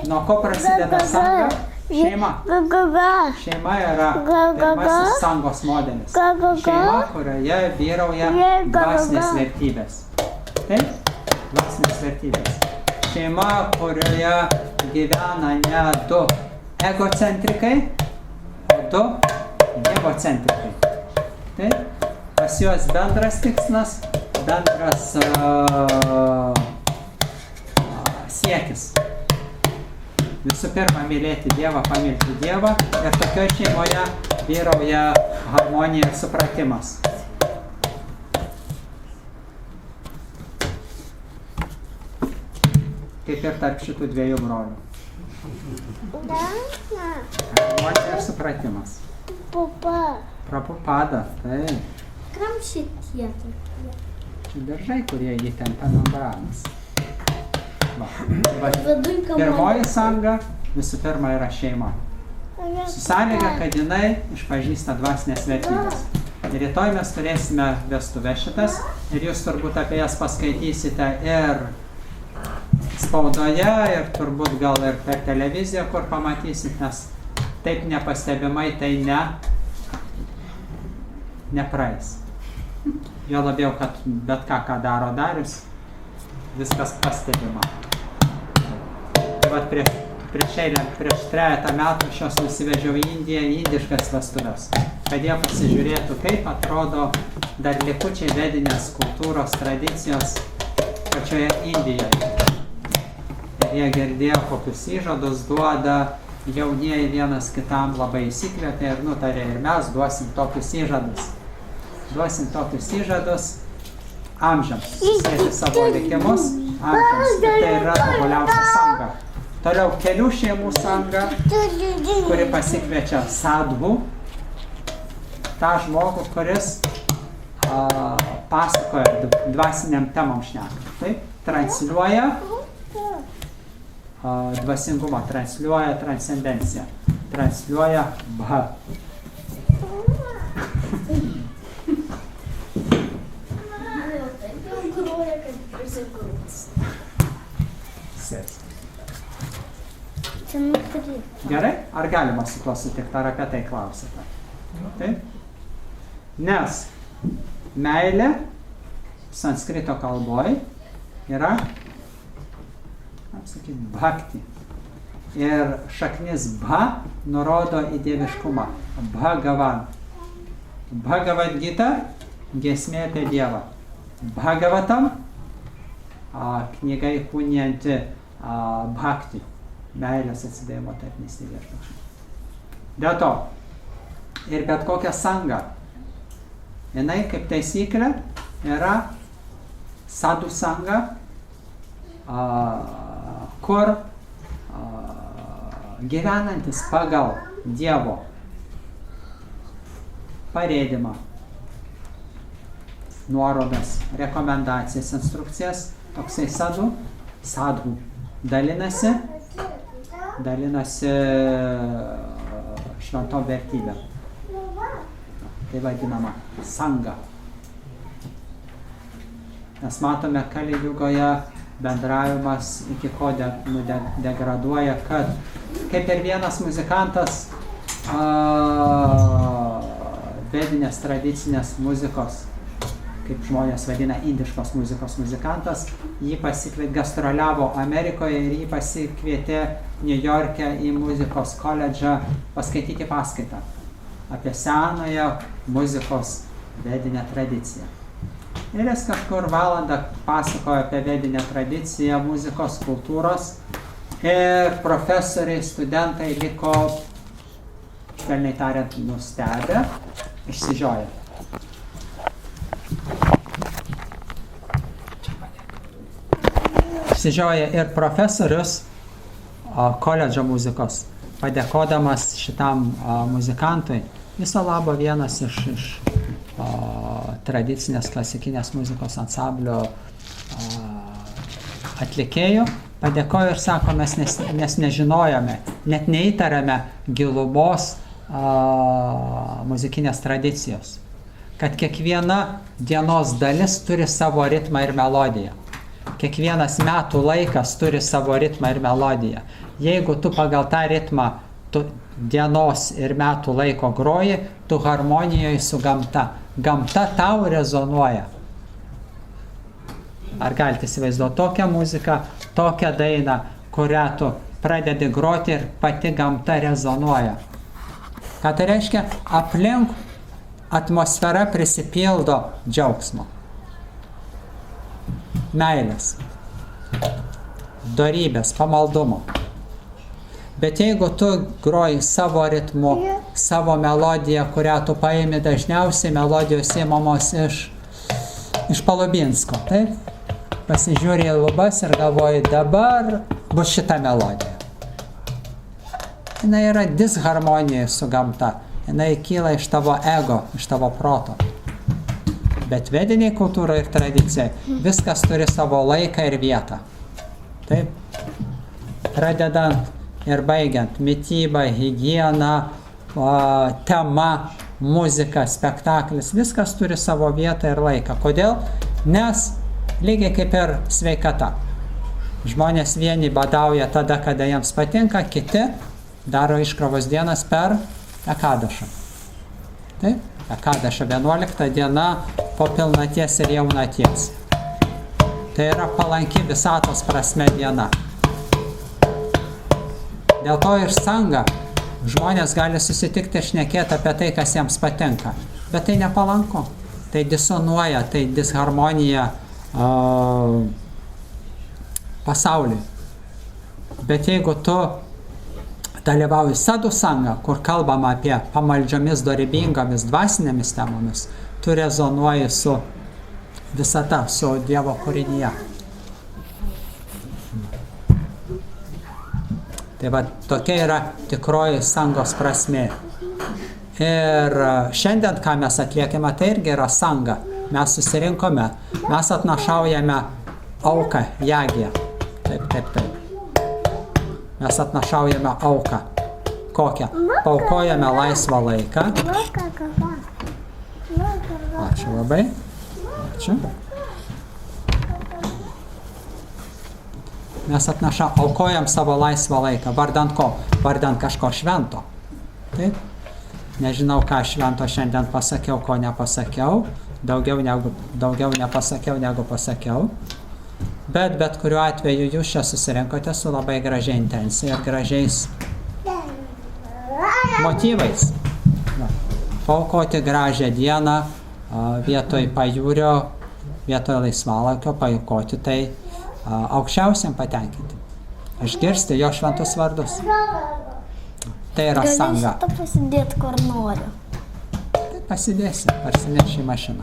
Nuo ko prasideda sanga? Šeima. Šeima yra pirmasis sangos modelis. Šeima, kurioje vyrauja dvasinės vertybės. Taip? Dvasinės vertybės. Šeima, kurioje gyvena ne 2 egocentrikai, o 2 egocentrikai. Taip? Pas juos bendras tikslas, bendras siekis. Visų pirma, mylėti Dievą, pamilti Dievą ir tokioje šeimoje vyrauja harmonija ir supratimas. Kaip ir tarp šitų dviejų brolių. Harmonija ir supratimas. Prapupada, taip. Kam šitie tokie? Čia daržai, kurie įtempia membranas. Pirmoji sanga visų pirma yra šeima. Su sąlyga, kad jinai išpažįsta dvasinės vertybės. Ir rytoj mes turėsime vestuves šitas ir jūs turbūt apie jas paskaitysite ir spaudoje, ir turbūt gal ir per televiziją, kur pamatysit, nes taip nepastebimai tai nepraeis. Jo labiau, kad bet ką daro Darius, viskas pastebima. Vat prieš 3 metų aš jos nusivežiau į Indiją, į indiškas vestuves, kad jie pasižiūrėtų, kaip atrodo dar likučiai vedinės kultūros tradicijos pačioje Indijoje. Ir jie girdėjo, kokius įžadus duoda, jaunieji vienas kitam labai įsikvėpė ir nutarė, ir mes duosim tokius įžadus. Duosim tokius įžadus amžiams, susėti savo likimus amžiams. Ir tai yra tobuliausia sanga. Toliau kelių šeimų sanga, kuri pasikviečia sadhų, tą žmogų, kuris pasakoja dvasiniam temam šneka. Taip, transliuoja dvasingumą, transliuoja transcendenciją, transliuoja bha. Gerai? Ar galima su tuo sutikti, ar apie tai klausite? Taip? Nes meilė sanskrito kalboj yra, apsakyti, bhakti. Ir šaknis bha nurodo į dieviškumą. Bhagavan. Bhagavad Gita, giesmė apie Dievą. Bhagavatam, knyga įkūnijanti bhakti, meilės atsidavimo tarnystė viešpačiui. Dėl to, ir bet kokia sanga, jinai kaip taisyklė yra sadhu sanga, kur gyvenantis pagal Dievo parėdimą, nuorodas, rekomendacijas, instrukcijas, toksai sadhu dalinasi šventom vertybėm. Tai vadinama sanga. Mes matome Kali Jugoje bendravimas iki ko degraduoja, kad kaip ir vienas muzikantas vedinės tradicinės muzikos, kaip žmonės vadina, indiškos muzikos muzikantas, jį pasikvietė, gastroliavo Amerikoje ir jį pasikvietė Niujorke į muzikos koledžą paskaityti paskaitą apie senąją muzikos vedinę tradiciją. Ir jis kažkur valandą pasakojo apie vedinę tradiciją muzikos kultūros ir profesoriai, studentai liko, švelniai tariant, nustebę, išsižioję. Išsižioja ir profesorius koledžo muzikos, padėkodamas šitam muzikantui, viso labo vienas iš tradicinės klasikinės muzikos ansamblio atlikėjų, padėkojo ir sako, mes nežinojome, net neįtarėme gilumos muzikinės tradicijos, kad kiekviena dienos dalis turi savo ritmą ir melodiją. Kiekvienas metų laikas turi savo ritmą ir melodiją. Jeigu tu pagal tą ritmą dienos ir metų laiko groji, tu harmonijoje su gamta. Gamta tau rezonuoja. Ar galite įsivaizduoti tokią muziką, tokią dainą, kurią tu pradedi groti ir pati gamta rezonuoja? Ką tai reiškia? Aplink atmosfera prisipildo džiaugsmo, meilės, dorybės, pamaldumo. Bet jeigu tu groji savo ritmu, savo melodiją, kurią tu paimi, dažniausiai melodijos įmamos iš Palubinsko, taip? Pasižiūri į lubas ir galvoji, dabar bus šita melodija. Jinai yra disharmonija su gamta. Jinai kyla iš tavo ego, iš tavo proto. Bet vediniai kultūrai ir tradicijai viskas turi savo laiką ir vietą. Taip? Pradedant ir baigiant mityba, higiena, tema, muzika, spektaklis, viskas turi savo vietą ir laiką. Kodėl? Nes lygiai kaip ir sveikata. Žmonės vieni badauja tada, kada jiems patinka, kiti daro iškrovos dienas per Ekadašą. Taip? Ekadaša 11 diena po pilnaties ir jaunaties. Tai yra palanki visatos prasme diena. Dėl to ir sanga žmonės gali susitikti ir šnekėti apie tai, kas jiems patinka. Bet tai nepalanku. Tai disonuoja, tai disharmonija pasauliui. Bet jeigu tu dalyvauji sadhu sanga, kur kalbama apie pamaldžiomis, dorybingomis, dvasinėmis temomis, tu rezonuoji su visata, su Dievo kūrinyje. Tai va, tokia yra tikroji sangos prasmė. Ir šiandien, ką mes atliekame, tai irgi yra sanga. Mes susirinkome, mes atnašaujame auką, jagiją. Taip. Mes atnašaujame auką. Kokią? Paaukojame laisvą laiką. Ačiū labai. Ačiū. Mes aukojam savo laisvą laiką. Vardant ko? Vardant kažko švento. Taip? Nežinau, ką švento šiandien pasakiau, ko nepasakiau. Daugiau nepasakiau, negu pasakiau. Bet kuriuo atveju jūs čia susirinkote su labai gražia intencija ir gražiais motyvais. paaukoti gražią dieną, vietoj pajūrio, vietoj laisvalaikio, paaukoti tai aukščiausiam patenkinti. Išgirsti jo šventus vardus. Tai yra sanga. Galėsi pasidėti, kur noriu. Tai pasidėsi, parsineši į mašiną.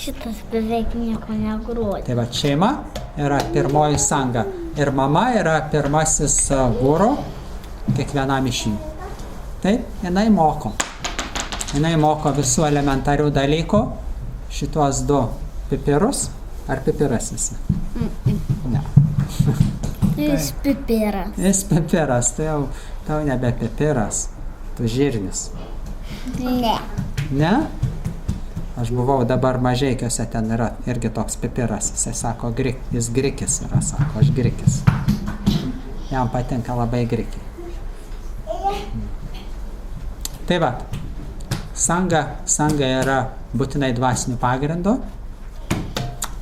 Šitas beveik nieko negroja. Tai va, šeima yra pirmoji sanga. Ir mama yra pirmasis guru kiekvienam iš jų. Taip, jinai moko. Jinai moko visų elementarių dalykų. Šituos 2 pipirus. Ar pipiras esi? Ne. Jis pipiras. Jis pipiras, tai jau tau nebe pipiras, tu žirnis. Ne. Ne? Aš buvau dabar Mažeikiuose, ten yra irgi toks pipiras, jisai sako, jis grikis yra, sako, aš grikis. Jam patinka labai grikiai. Tai va, sanga yra būtinai dvasinių pagrindų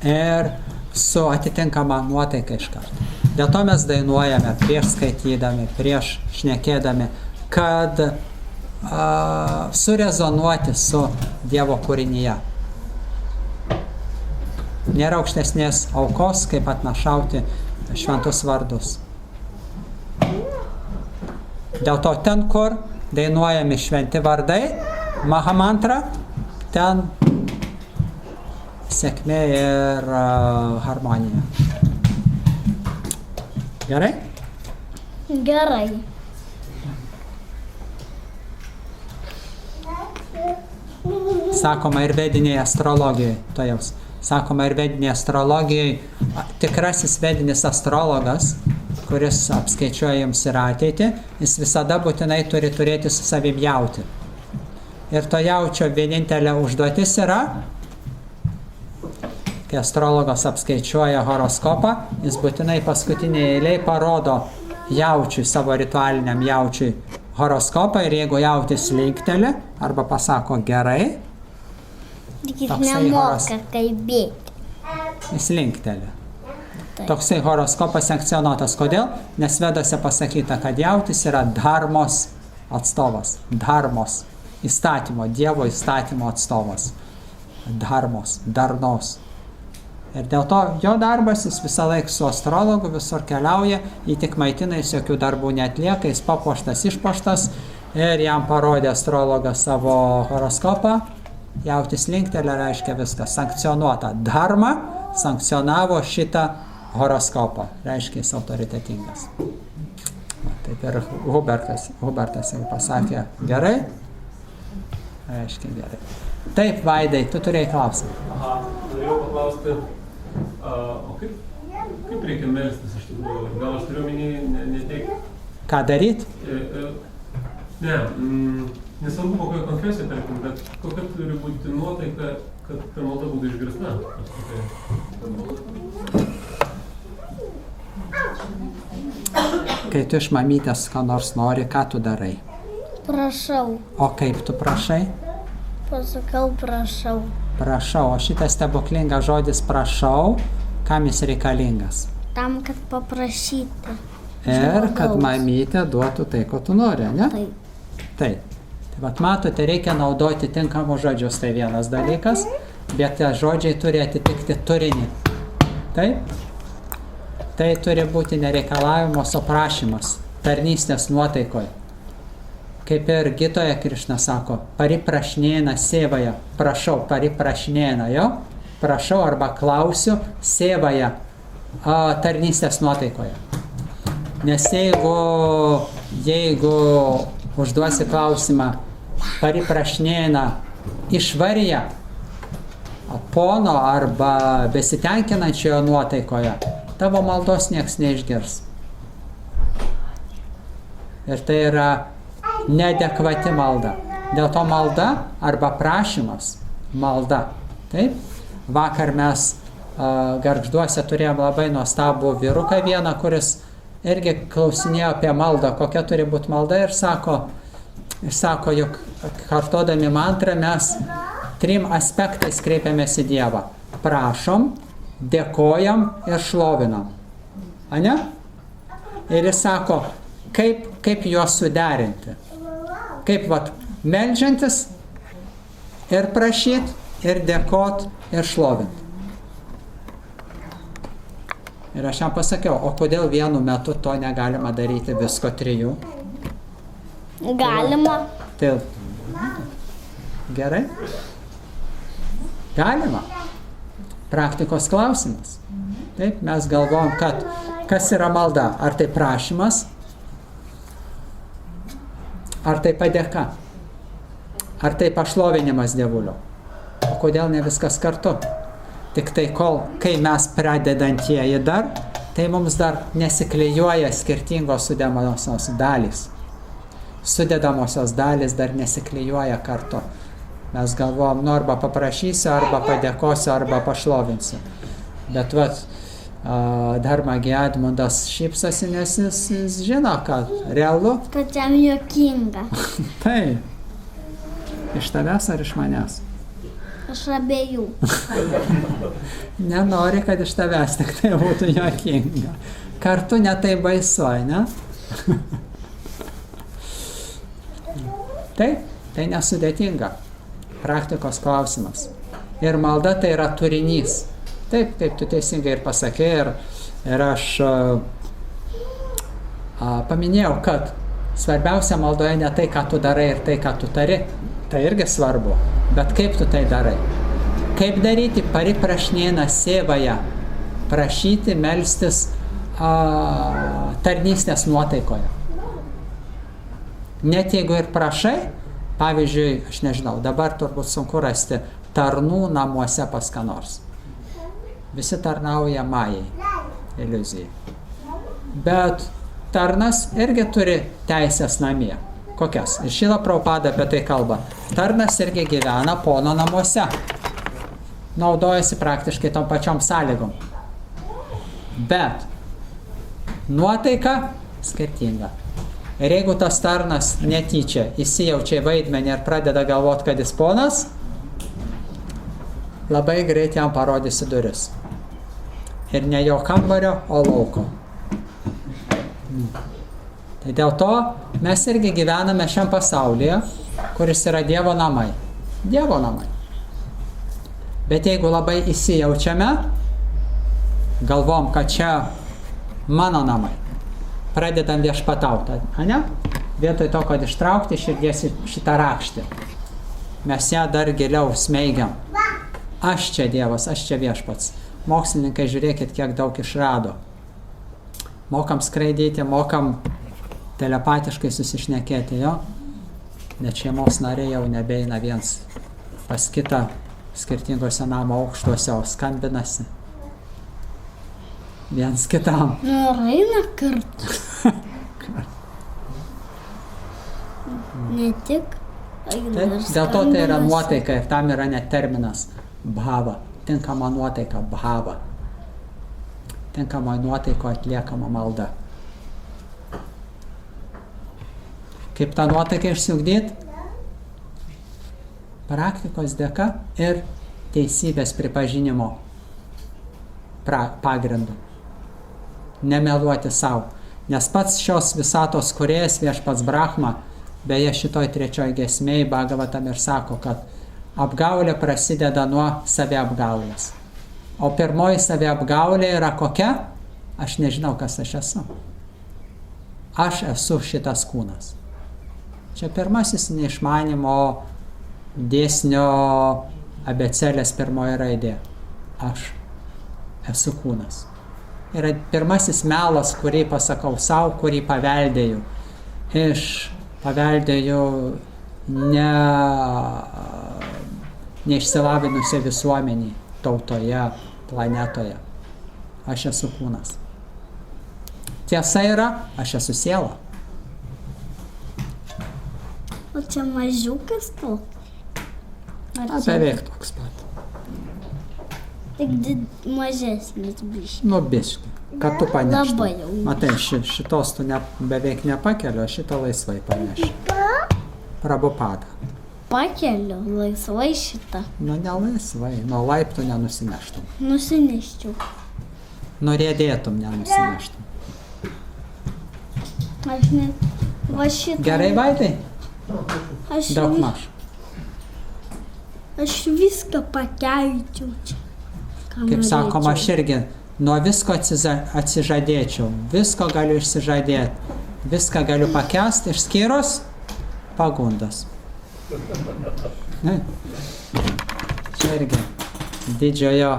ir su atitinkama nuotaika iš karto. Dėl to mes dainuojame prieš skaitydami, prieš šnekėdami, kad surezonuoti su Dievo kūrinyje. Nėra aukštesnės aukos, kaip atnašauti šventus vardus. Dėl to ten, kur dainuojami šventi vardai, Mahamantra, ten sėkmė ir harmonija. Gerai? Gerai. Sakoma ir vediniai astrologijai, to jaus. Sakoma ir vediniai astrologijai, tikrasis vedinis astrologas, kuris apskaičiuoja jums ir ateitį, jis visada būtinai turi turėti su savim jauti. Ir to jaučio vienintelė užduotis yra, kai astrologas apskaičiuoja horoskopą, jis būtinai paskutinėje eilėje parodo jaučiui, savo ritualiniam jaučiui horoskopą ir jeigu jautis linkteli arba pasako gerai, Jis nemoka kalbėti. jis linkteli. Toksai horoskopas sankcionuotas. Kodėl? Nes Vedose pasakyta, kad jautis yra dharmos atstovas. Dharmos. Įstatymo, Dievo įstatymo atstovas. Dharmos, darnos. Ir dėl to jo darbas, jis visą laiką su astrologu visur keliauja, jį tik maitina, jis jokių darbų neatlieka, jis papuoštas, išpuoštas ir jam parodė astrologas savo horoskopą. Jautis linktelė, reiškia viskas, sankcionuota. Dharma sankcionavo šitą horoskopą, reiškia jis autoritetingas. Taip ir Hubertas jau pasakė gerai, reiškia gerai. Taip, Vaidai, tu turėjai klausimą. Aha, norėjau paklausti, o kaip reikia melstis iš tikrųjų? Gal aš turiu omeny ne tiek... Ką daryt? Ne, nesvarbu kokioje konfesijoje, tarkim, bet kokia turi būti nuotaika, kad ta malda būtų išgirsta. Kai tu iš mamytės ką nors nori, ką tu darai? Prašau. O kaip tu prašai? Pasakau prašau. Prašau, o šitas stebuklingas žodis prašau, kam jis reikalingas? Tam, kad paprašyti. Ir kad mamytė duotų tai, ko tu nori, ne? Taip. Taip. Tai vat matote, reikia naudoti tinkamus žodžius, tai vienas dalykas, bet tie žodžiai turi atitikti turinį. Taip? Tai turi būti nereikalavimas, o prašymas, tarnystės nuotaikoje. Kaip ir Gitoje Krišna sako, pariprašnėna sėvaja, prašau, pariprašnėna, jo? Prašau arba klausiu sėvaja tarnystės nuotaikoje. Nes jeigu užduosi klausimą pariprašnėna išvarija pono arba besitenkinančiojo nuotaikoje, tavo maldos nieks neišgirs. Ir tai yra neadekvati malda. Dėl to malda arba prašymas, malda. Taip? Vakar mes Gargžduose turėjom labai nuostabų vyruką vieną, kuris irgi klausinėjo apie maldą, kokia turi būti malda ir sako, jog kartodami mantrą mes 3 aspektais kreipiamės į Dievą. Prašom, dėkojam ir šlovinam. Ane? Ir jis sako, kaip juos suderinti. Kaip Meldžiantis ir prašyt, ir dėkot, ir šlovint. Ir aš jam pasakiau, o kodėl vienu metu to negalima daryti visko 3? Galima. Tai gerai? Galima. Praktikos klausimas. Taip, mes galvojam, kad kas yra malda? Ar tai prašymas? Ar tai padėka? Ar tai pašlovinimas Dievulio? O kodėl ne viskas kartu? Tik tai kai mes pradedantieji dar, tai mums dar nesiklijuoja skirtingos sudedamosios dalys. Sudedamosios dalys dar nesiklijuoja kartu. Mes galvojam, arba paprašysiu, arba padėkosiu, arba pašlovinsiu. Bet Dharmagi Edmundas šypsosi, nes jis žino, kad realu. Kad jam juokinga. Tai. Iš tavęs ar iš manęs? Aš abiejų. Nenori, kad iš tavęs tik tai būtų juokinga. Kartu ne tai baisu, ne? Taip, tai nesudėtinga. Praktikos klausimas. Ir malda tai yra turinys. Taip, kaip tu teisingai ir pasakei, ir aš paminėjau, kad svarbiausia maldoje ne tai, ką tu darai ir tai, ką tu tari. Tai irgi svarbu. Bet kaip tu tai darai? Kaip daryti pariprašnėną sėvąją? Prašyti, melstis tarnystės nuotaikoje. Net jeigu ir prašai, pavyzdžiui, aš nežinau, dabar turbūt sunku rasti tarnų namuose pas ką nors. Visi tarnauja majai, iliuzijai. Bet tarnas irgi turi teisės namie. Kokias? Ir Šrila Prabhupada apie tai kalba. Tarnas irgi gyvena pono namuose. Naudojasi praktiškai tom pačiom sąlygom. Bet nuotaika skirtinga. Ir jeigu tas tarnas netyčia įsijaučia į vaidmenį ir pradeda galvoti, kad jis ponas, labai greit jam parodysi duris. Ir ne jo kambario, o lauko. Tai dėl to mes irgi gyvename šiam pasaulyje, kuris yra Dievo namai. Dievo namai. Bet jeigu labai įsijaučiame, galvom, kad čia mano namai, pradedam viešpatauti, ne? Vietoj to, kad ištraukti širdies šitą rakštį, mes ją dar giliau smeigiam. Aš čia Dievas, aš čia viešpats. Mokslininkai, žiūrėkit, kiek daug išrado. Mokam skraidyti, mokam telepatiškai susišnekėti, jo. Net šeimos nariai jau nebeina viens pas kitą skirtingose namo aukštuose, o skambinasi. Viens kitam. Eina kartu. Ne tik. Taip, dėl to tai yra nuotaika ir tam yra net terminas bhava. Tinkama nuotaika, bhava. Tinkama nuotaiko atliekama malda. Kaip tą nuotaiką išsiugdyti? Praktikos dėka ir teisybės pripažinimo pagrindu. Nemeluoti savo. Nes pats šios visatos kūrėjas viešpats Brahma, beje šitoj 3 giesmėj Bhagavatam ir sako, kad apgaulė prasideda nuo saviapgaulės. O pirmoji saviapgaulė yra kokia? Aš nežinau, kas aš esu. Aš esu šitas kūnas. Čia pirmasis neišmanimo dėsnio abėcėlės pirmoji raidė. Aš esu kūnas. Yra pirmasis melas, kurį pasakau savo, kurį paveldėjau. Paveldėjau neišsilavinusią visuomenį, tautoje, planetoje. Aš esu kūnas. Tiesa yra, aš esu siela. O čia mažiukas to? Beveik toks pat. Tik mažesnis biškis. Nu, biškį. Kad tu paneštum. Labai jau. Matai, šitos tu beveik nepakeliu, šitą laisvai paneši. Prabhupada. Pakeliu laisvai šitą. Nu, ne laisvai. Nuo laiptų nenusineštum. Nusineščiau. Norėdėtum nenusineštum. Aš net va šitą. Gerai, Vaidai? Daug maž. Aš viską pakelčiau čia. Ką Kaip sakoma, aš norėčiau. irgi nuo visko atsižadėčiau. Visko galiu išsižadėti. Viską galiu pakęsti, išskyrus pagundas. Ne? Čia irgi didžiojo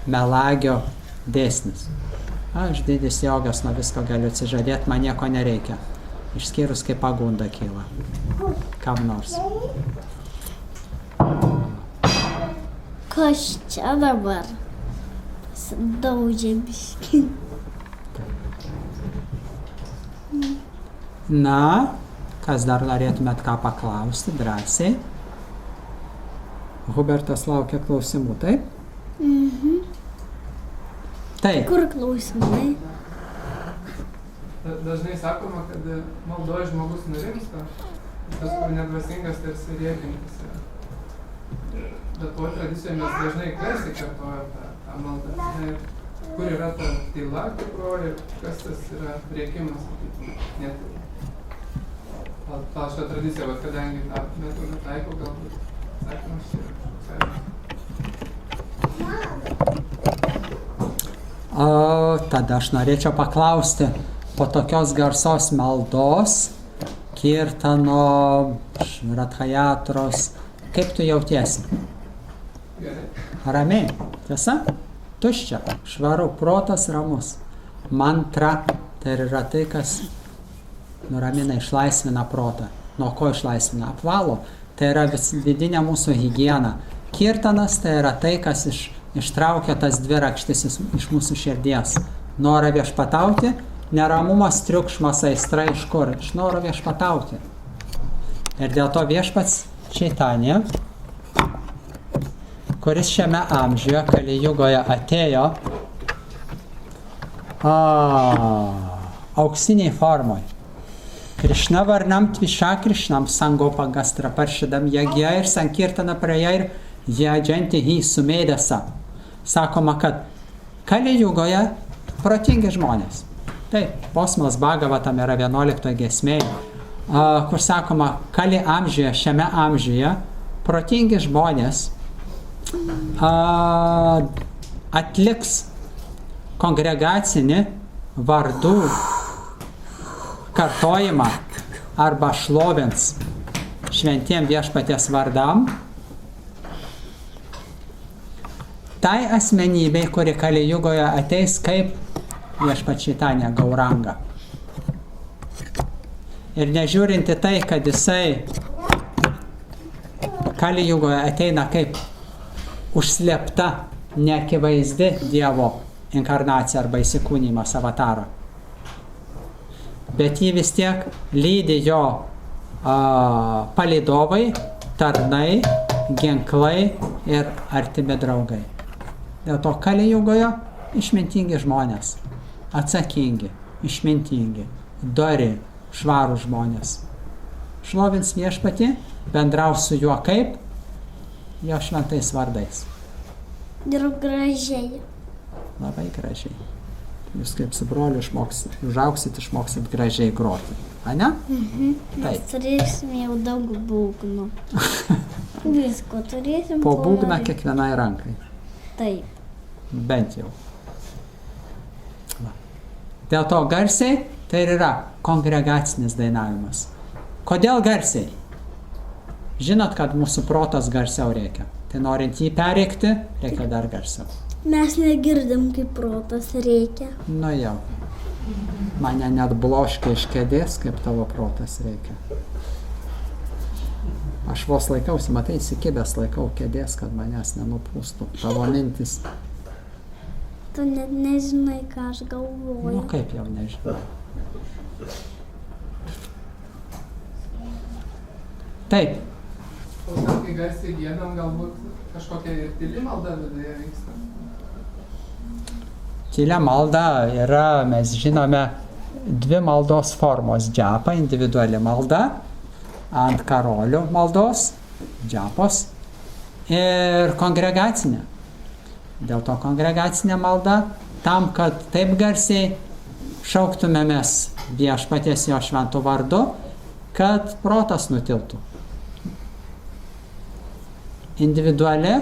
melagio dėsnis. Aš didis jogas, nuo visko galiu atsižadėti, man nieko nereikia. Išskyrus, kai pagunda kyla. Kam nors. Kas čia dabar? Daužė biškį. Na, kas dar norėtumėt ką paklausti, drąsiai? Hubertas laukia klausimų, taip? Taip. Kur klausimai? Dažnai sakoma, kad maldoje žmogus nurimsta, tas, kur nedvasingas, tarsi rėkintis yra. Bet po tradicijoje mes dažnai garsiai kartojam tą maldą. Ir kur yra ta tyla tikroji ir kas tas yra rėkimas, sakytum, netyla. Pagal šitą tradiciją, bet kadangi tą metu netaikau, galbūt sakymas čia yra. Tada aš norėčiau paklausti, po tokios garsos maldos, kirtano, radhajatros, kaip tu jautiesi? Gerai. Ramiai, tiesa? Tuščia, švaru, protas ramus. Mantra tai yra tai, kas nuramina, išlaisvina protą. Nuo ko išlaisvina? Apvalo. Tai yra vidinė mūsų higiena. Kirtanas tai yra tai, kas ištraukia tas dvi rakštis iš mūsų širdies. Norą viešpatauti, neramumas, triukšmas, aistra iš kur? Iš noro viešpatauti. Ir dėl to viešpats Čaitanija, kuris šiame amžiuje, Kali Jugoje atėjo auksiniai formoj. Krišna varnam tviša Krišnam sangopa gastra paršidam jagya ir sankirtana praja ir jadžianti jį sumėdėsa. Sakoma, kad Kali Jugoje protingi žmonės. Taip, posmas Bhagavatam yra 11 giesmėje, kur sakoma, Kali amžiuje, šiame amžiuje, protingi žmonės atliks kongregacinį vardų kartojimą arba šlovins šventiem viešpaties vardam tai asmenybei, kuri Kali Jugoje ateis kaip viešpats Čaitanija Gauranga. Ir nežiūrinti tai, kad jisai Kali Jugoje ateina kaip užslėpta, neakivaizdi Dievo inkarnacija arba įsikūnymas avataro. Bet jį vis tiek lydi jo palydovai, tarnai, ginklai ir artimi draugai. Dėl to Kali Jugoje išmintingi žmonės, atsakingi, išmintingi, dori, švarų žmonės. Šlovins viešpatį, bendraus su juo kaip? Jo šventais vardais. Ir gražiai. Labai gražiai. Jūs kaip su broliu užauksit, išmoksit gražiai groti. A ne? Mes turėsim jau daug būgnų. Visko turėsim. Po būgną kiekvienai rankai. Taip. Bent jau. Va. Dėl to garsiai tai ir yra kongregacinis dainavimas. Kodėl garsiai? Žinot, kad mūsų protas garsiau reikia. Tai norint jį perrėkti, reikia dar garsiau. Mes negirdim, kaip protas reikia. Nu jau. Mane net bloškia iš kėdės, kaip tavo protas reikia. Aš vos laikausi, matai, įsikibęs laikau kėdės, kad manęs nenupūstų tavo mintis. Tu net nežinai, ką aš galvoju. Nu kaip jau nežinau. Taip. Kai garsiai giedam, galbūt kažkokia ir tyli malda viduje vyksta. Tylia malda yra, mes žinome, dvi maldos formos. Džapa, individuali malda, ant karolių maldos, džapos ir kongregacinė. Dėl to kongregacinė malda, tam, kad taip garsiai šauktumėmės viešpaties jo šventų vardu, kad protas nutiltų. Individuali,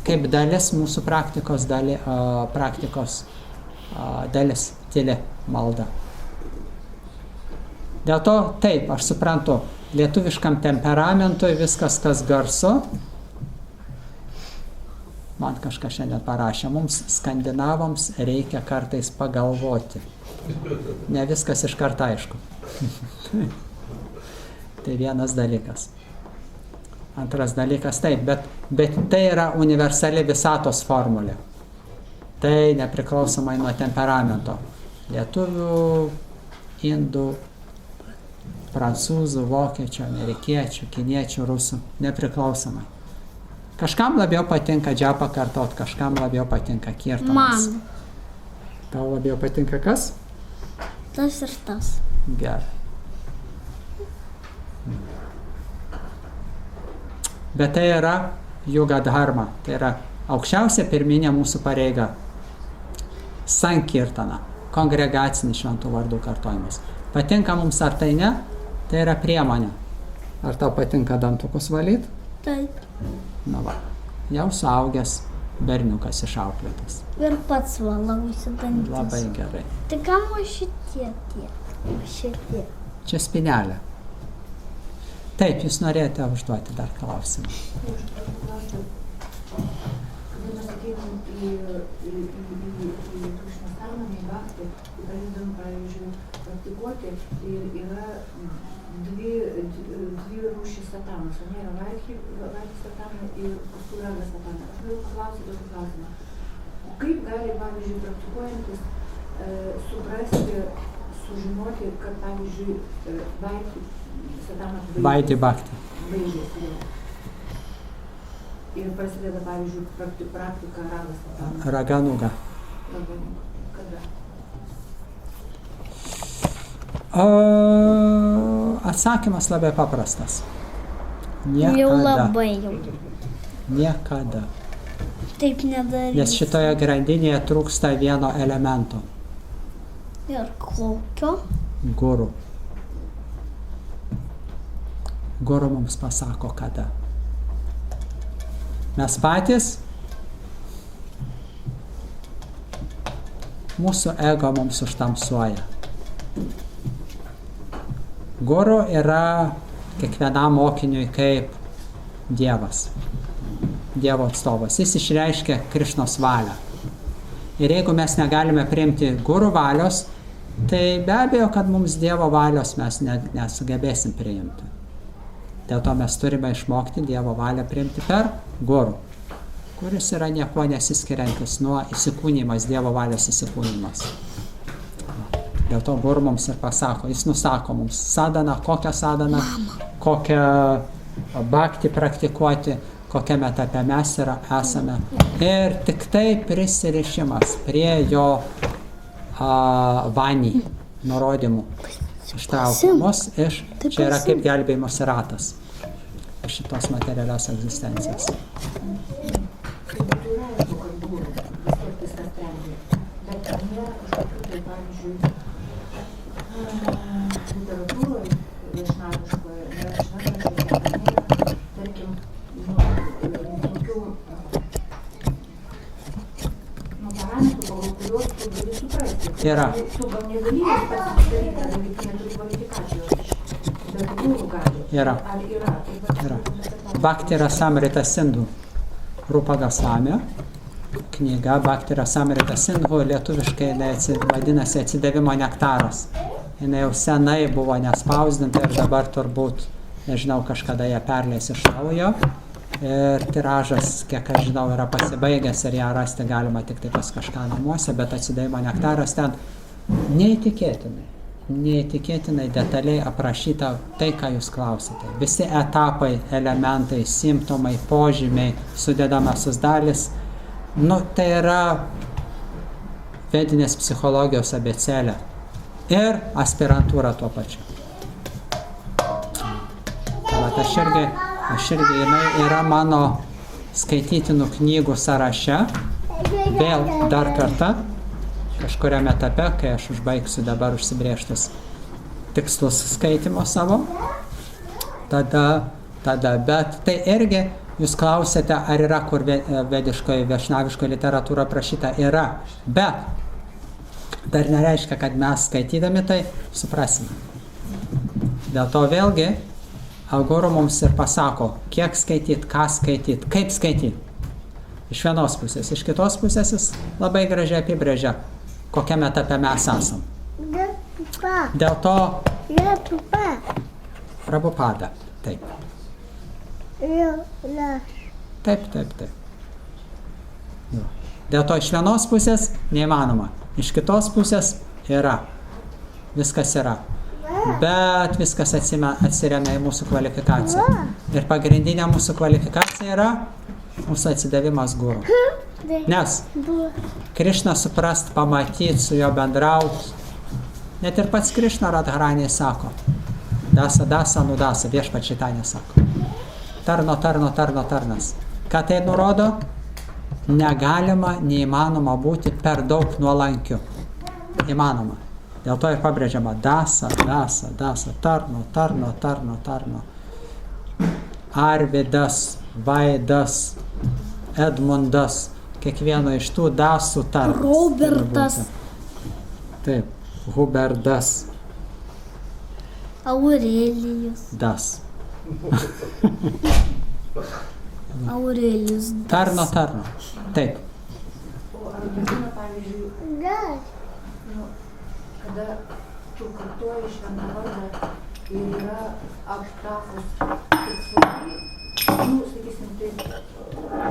kaip dalis mūsų praktikos dalis, tyli malda. Dėl to, taip, aš suprantu, lietuviškam temperamentui viskas, kas garsu, man kažkas šiandien parašė, mums skandinavams reikia kartais pagalvoti. Ne viskas iš karto aišku. Tai vienas dalykas. Antras dalykas, taip, bet tai yra universali visatos formulė. Tai nepriklausomai nuo temperamento. Lietuvių, indų, prancūzų, vokiečių, amerikiečių, kiniečių, rusų, nepriklausomai. Kažkam labiau patinka džapą kartot, kažkam labiau patinka kirtanas. Man. Tau labiau patinka kas? Tas ir tas. Gerai. Bet tai yra juga dharma, tai yra aukščiausia pirminė mūsų pareiga. Sankirtana, kongregacinis šventų vardų kartojimas. Patinka mums ar tai ne, tai yra priemonė. Ar tau patinka dantukus valyti? Taip. Na va, jau suaugęs berniukas išauklėtas. Ir pats valausi dantis. Labai gerai. Tai kam o šitie tie? Šitie. Čia spynelė. Taip, jūs norėjote užduoti dar klausimą. Kada mes ateinam į Krishnastaną, į Bhaktį, pradedam, pavyzdžiui, praktikuoti, ir yra dvi rūšys satanos. Yra Vaidhi satana ir Puranga satana. Aš noriu paklausyti tokį klausimą. Kaip gali, pavyzdžiui, praktikuojantis suprasti, sužinoti, kad, pavyzdžiui, Vaidhi satana Vaidhi Bhakti. baigėsi jau. Ir prasideda, pavyzdžiui, praktika Raga satana. Raganuga. Kada? Atsakymas labai paprastas. Jau Niekada. labai jau. Niekada. Taip nedarysiu. Nes šitoje grandinėje trūksta vieno elemento. Ir kokio? Guru. Guru mums pasako kada. Mes patys, mūsų ego mums užtamsuoja. Guru yra kiekvienam mokiniui kaip Dievas, Dievo atstovas. Jis išreiškia Krišnos valią. Ir jeigu mes negalime priimti guru valios, tai be abejo, kad mums Dievo valios mes nesugebėsim priimti. Dėl to mes turime išmokti Dievo valią priimti per guru, kuris yra niekuo nesiskiriantis nuo įsikūnymas, Dievo valios įsikūnymas. Dėl to guru mums ir pasako, jis nusako mums sadhana, kokią bhakti praktikuoti, kokiame etape mes esame. Ir tik tai prisirišimas prie jo vanį nurodymų ištraukiamos iš, čia yra kaip gelbėjimosi ratas iš šitos materialios egzistencijos. Yra. Yra. Bhakti Rasamrita Sindhu. Rupa Gosvami knyga Bhakti Rasamrita Sindhu lietuviškai vadinasi Atsidavimo nektaras. Jis jau senai buvo nespausdinta ir dabar turbūt, nežinau, kažkada ją perleis iš naujo. Ir tiražas, kiek aš žinau, yra pasibaigęs ir ją rasti galima tik tai pas kažką namuose, bet Atsidavimo nektaras ten neįtikėtinai detaliai aprašyta tai, ką jūs klausite. Visi etapai, elementai, simptomai, požymiai, sudedamosios dalis, tai yra vedinės psichologijos abėcėlė ir aspirantūra tuo pačiu. Bet aš irgi jinai yra mano skaitytinų knygų sąraše, vėl dar kartą, kažkuriame etape, kai aš užbaigsiu dabar užsibrėžtus tikslus skaitimo savo, tada, bet tai irgi, jūs klausėte, ar yra kur vediškoje, viešnaviškoje literatūroje aprašyta, yra, bet dar nereiškia, kad mes skaitydami tai suprasime. Dėl to vėlgi, Guru mums ir pasako, kiek skaityti, ką skaityti, kaip skaityti. Iš vienos pusės, iš kitos pusės jis labai gražiai apibrėžia, kokiame etape mes esam. Dėl to Prabhupada, taip. Taip. Dėl to iš vienos pusės neįmanoma, iš kitos pusės yra. Viskas yra. Bet viskas atsiremia į mūsų kvalifikaciją. Ir pagrindinė mūsų kvalifikacija yra mūsų atsidavimas Guru. Nes Krišną suprast, pamatyti, su juo bendrauti. Net ir pats Krišna Radharaniai sako. Dasa, nudasa, viešpats Čaitanija sako. Tarnas. Ką tai nurodo? Negalima, neįmanoma būti per daug nuolankiu. Įmanoma. Dėl to ir pabrėžiama dasa, tarno. Arvidas, Vaidas, Edmundas, kiekvieno iš tų dasų tarnas. Hubertas. Taip, Hubertas. Aurelijus. Das. Aurelijus. Tarno. Taip. O ar būna, pavyzdžiui, kada tu kartuoji šventą vardą ir yra aptakus tikslai, sakysim, tai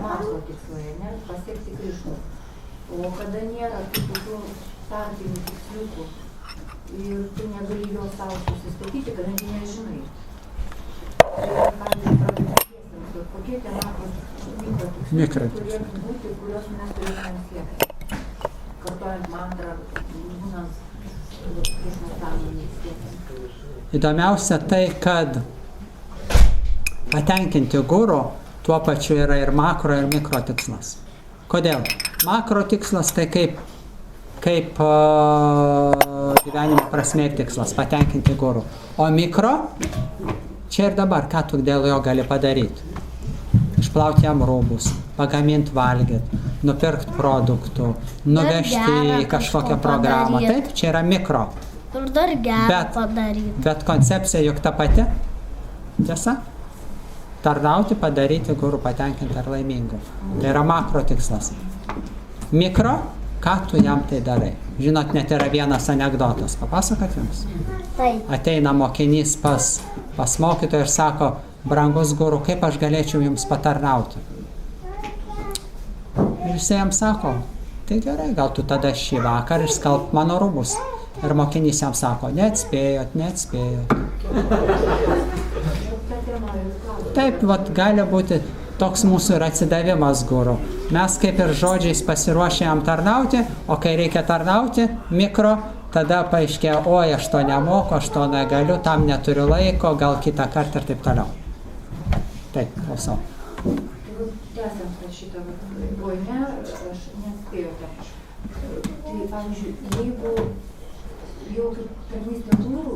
masto tikslai, ne, pasiekti Krišną. O kada nėra tokių tarpinių tiksliukų ir tu negali jo savo susistatyti, kadangi nežinai. Tai, pavyzdžiui, pradėsiams, kokie tie mikro tikslai turėtų būti, kuriuos mes turėtume siekti. Kartuojant mantrą, būnant Krišnos sąmonėje siekiant. Įdomiausia tai, kad patenkinti Guru tuo pačiu yra ir makro ir mikro tikslas. Kodėl? Makro tikslas tai kaip gyvenimo prasmė ir tikslas, patenkinti Guru. O mikro, čia ir dabar, ką tu dėl jo gali padaryti? Išplauti jam rūbus, pagaminti valgyti, nupirkti produktų, nuvežti į kažkokią programą. Taip, čia yra mikro. Ir dar gerą padaryti. Bet koncepcija juk ta pati. Tiesa? Tarnauti, padaryti Guru patenkinti ar laimingu. Tai yra makro tikslas. Mikro, ką tu jam tai darai? Žinot, net yra vienas anekdotas. Papasakot jums? Taip. Ateina mokinys pas mokytoją ir sako, brangus Guru, kaip aš galėčiau jums patarnauti? Ir jis jam sako, tai gerai, gal tu tada šį vakar išskalbk mano rūbus. Ir mokinys jam sako, neatspėjot. Taip, vat, gali būti toks mūsų ir atsidavimas Guru. Mes kaip ir žodžiais pasiruošę jam tarnauti, o kai reikia tarnauti, mikro, tada paaiškėja, oi, aš to nemoku, aš to negaliu, tam neturiu laiko, gal kitą kartą ir taip toliau. Taip, klausau. Tęsiant šitą poinę, aš nespėjau ten. Tai, pavyzdžiui, jeigu jau tarnystė Guru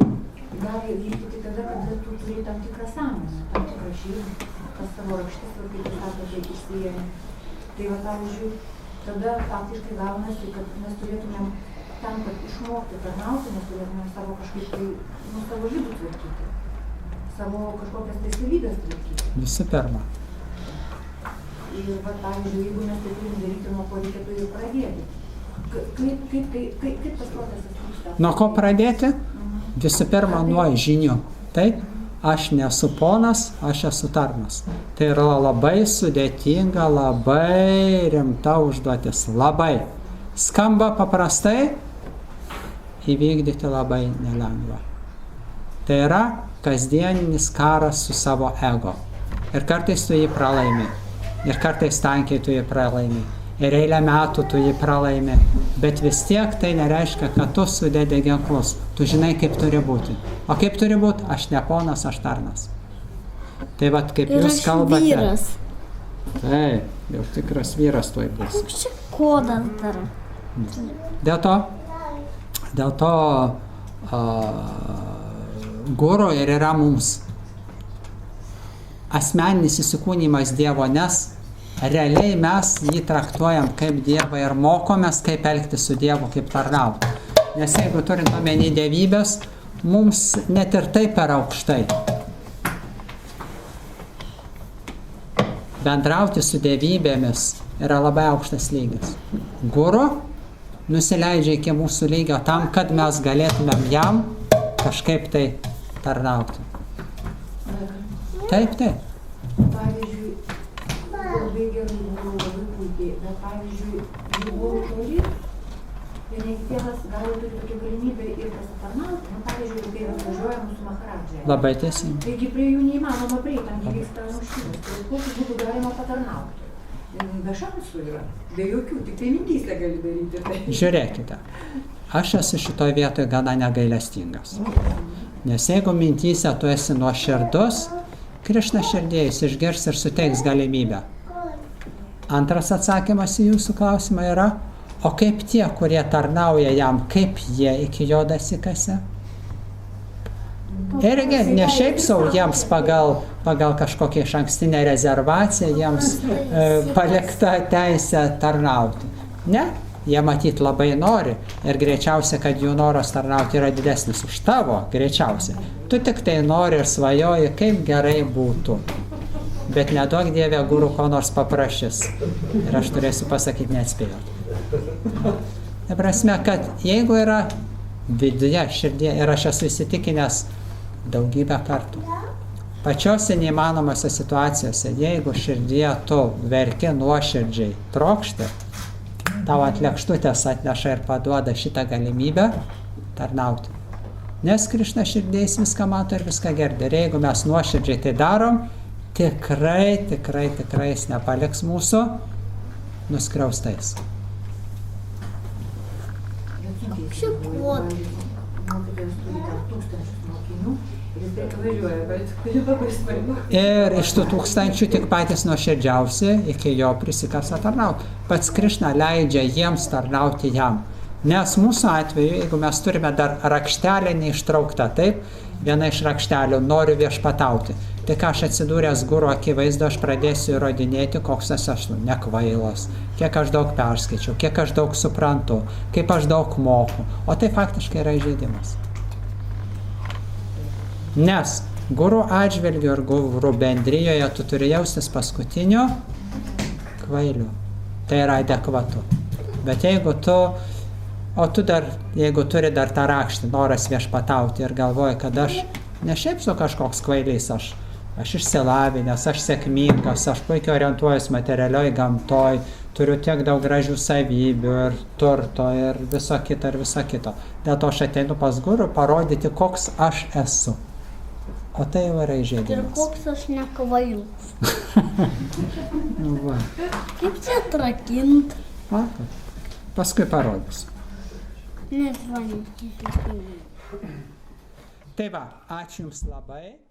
gali vystyti tada, kada tu turi tam tikrą sąmonę, tam tikrą širdį, tas savo rakštis, kaip jūs sakote, išsiėmė. Tai, pavyzdžiui, tada faktiškai gaunasi, kad mes turėtumėm tam, kad išmokti tarnauti, mes turėtumėm savo kažkaip tai, savo vidų tvarkyti, savo kažkokias tai savybės tvarkyti. Visų pirma. Ir, pavyzdžiui, jeigu mes tai turim daryti, nuo ko reikėtų ir pradėti. Kaip tas procesas vyksta? Nuo ko pradėti? Visų pirma, nuo žinių. Taip, aš nesu ponas, aš esu tarnas. Tai yra labai sudėtinga, labai rimta užduotis. Labai. Skamba paprastai, įvykdyti labai nelengva. Tai yra kasdieninis karas su savo ego. Ir kartais tu jį pralaimi. Ir kartais tankiai tu jį pralaimi. Ir eilę metų tu jį pralaimi. Bet vis tiek tai nereiškia, kad tu sudedi ginklus. Tu žinai, kaip turi būti. O kaip turi būti? Aš ne ponas, aš tarnas. Tai vat, kaip ir jūs kalbate. Ir aš vyras. Taip, jau tikras vyras tuoj bus. Koks čia kodas dar? Dėl to guru ir yra mums asmeninis įsikūnymas Dievo, nes realiai mes jį traktuojam kaip Dievą ir mokomės, kaip elgtis su Dievu, kaip tarnauti. Nes jeigu turint omeny dievybės, mums net ir taip per aukštai. Bendrauti su dievybėmis yra labai aukštas lygis. Guru nusileidžia iki mūsų lygio tam, kad mes galėtumėm jam kažkaip tai tarnauti. Taip, taip. Pavyzdžiui, labai gerai buvo, labai puikiai, bet pavyzdžiui, jų buvo toli, ir ne kiekvienas gali turi tokią galimybę ir pasitarnauti. Nu, pavyzdžiui, kai atvažiuoja mūsų maharadžai. Labai teisingai. Taigi prie jų neįmanoma prieiti, tam vyksta muštynas. Tai kokiu būdu galima patarnauti? Be šansų yra, be jokių, tik tai mintysle gali daryti. Tai. Žiūrėkite, aš esu šitoje vietoje gana negailestingas. Nes jeigu mintyse tu esi nuoširdus, Krišna širdėjus išgirs ir suteiks galimybę. Antras atsakymas į jūsų klausimą yra, o kaip tie, kurie tarnauja jam, kaip jie iki jo dasikasi? Irgi ne šiaip savo jiems pagal kažkokią išankstinę rezervaciją, jiems palikta teisė tarnauti. Ne, jie matyt labai nori ir greičiausia, kad jų noras tarnauti yra didesnis už tavo, greičiausiai. Tu tik tai nori ir svajoji, kaip gerai būtų. Bet neduok Dieve, guru ko nors paprašys. Ir aš turėsiu pasakyti, neatspėjau. Tai prasme, kad jeigu yra viduje, širdie, ir aš esu įsitikinęs daugybę kartų, pačiose neįmanomose situacijose, jeigu širdie tu verki nuoširdžiai trokšti, tau ant lėkštutės atneša ir paduoda šitą galimybę tarnauti. Nes Krišna širdėjais viską mato ir viską girdi. Ir jeigu mes nuoširdžiai tai darom, tikrai jis nepaliks mūsų nuskriaustais. Ir iš tų tūkstančių tik patys nuoširdžiausi iki jo prisikasa tarnauti. Pats Krišna leidžia jiems tarnauti jam. Nes mūsų atveju, jeigu mes turime dar rakštelę neištrauktą, taip, viena iš rakštelių noriu viešpatauti. Tai ką aš atsidūręs guru akivaizdu, aš pradėsiu įrodinėti, koks aš esu nekvailas, kiek aš daug perskaičiau, kiek aš daug suprantu, kaip aš daug moku. O tai faktiškai yra įžeidimas. Nes guru atžvilgiu ir guru bendrijoje tu turi jaustis paskutiniu kvailiu. Tai yra adekvatu. Bet jeigu jeigu turi dar tą rakštį, noras viešpatauti ir galvoji, kad aš ne šiaip su kažkoks kvailys, aš išsilavinęs, aš sėkmingas, aš puikiai orientuojuosi materialioj gamtoj, turiu tiek daug gražių savybių ir turto ir viso kito. Dėl to aš ateinu pas guru parodyti, koks aš esu. O tai jau yra įžeidimas. Ir koks aš nekvailus. Nu va. Kaip čia atrakint? Paskui parodysiu. Nezvanyk. Tai va, ačiū Jums labai.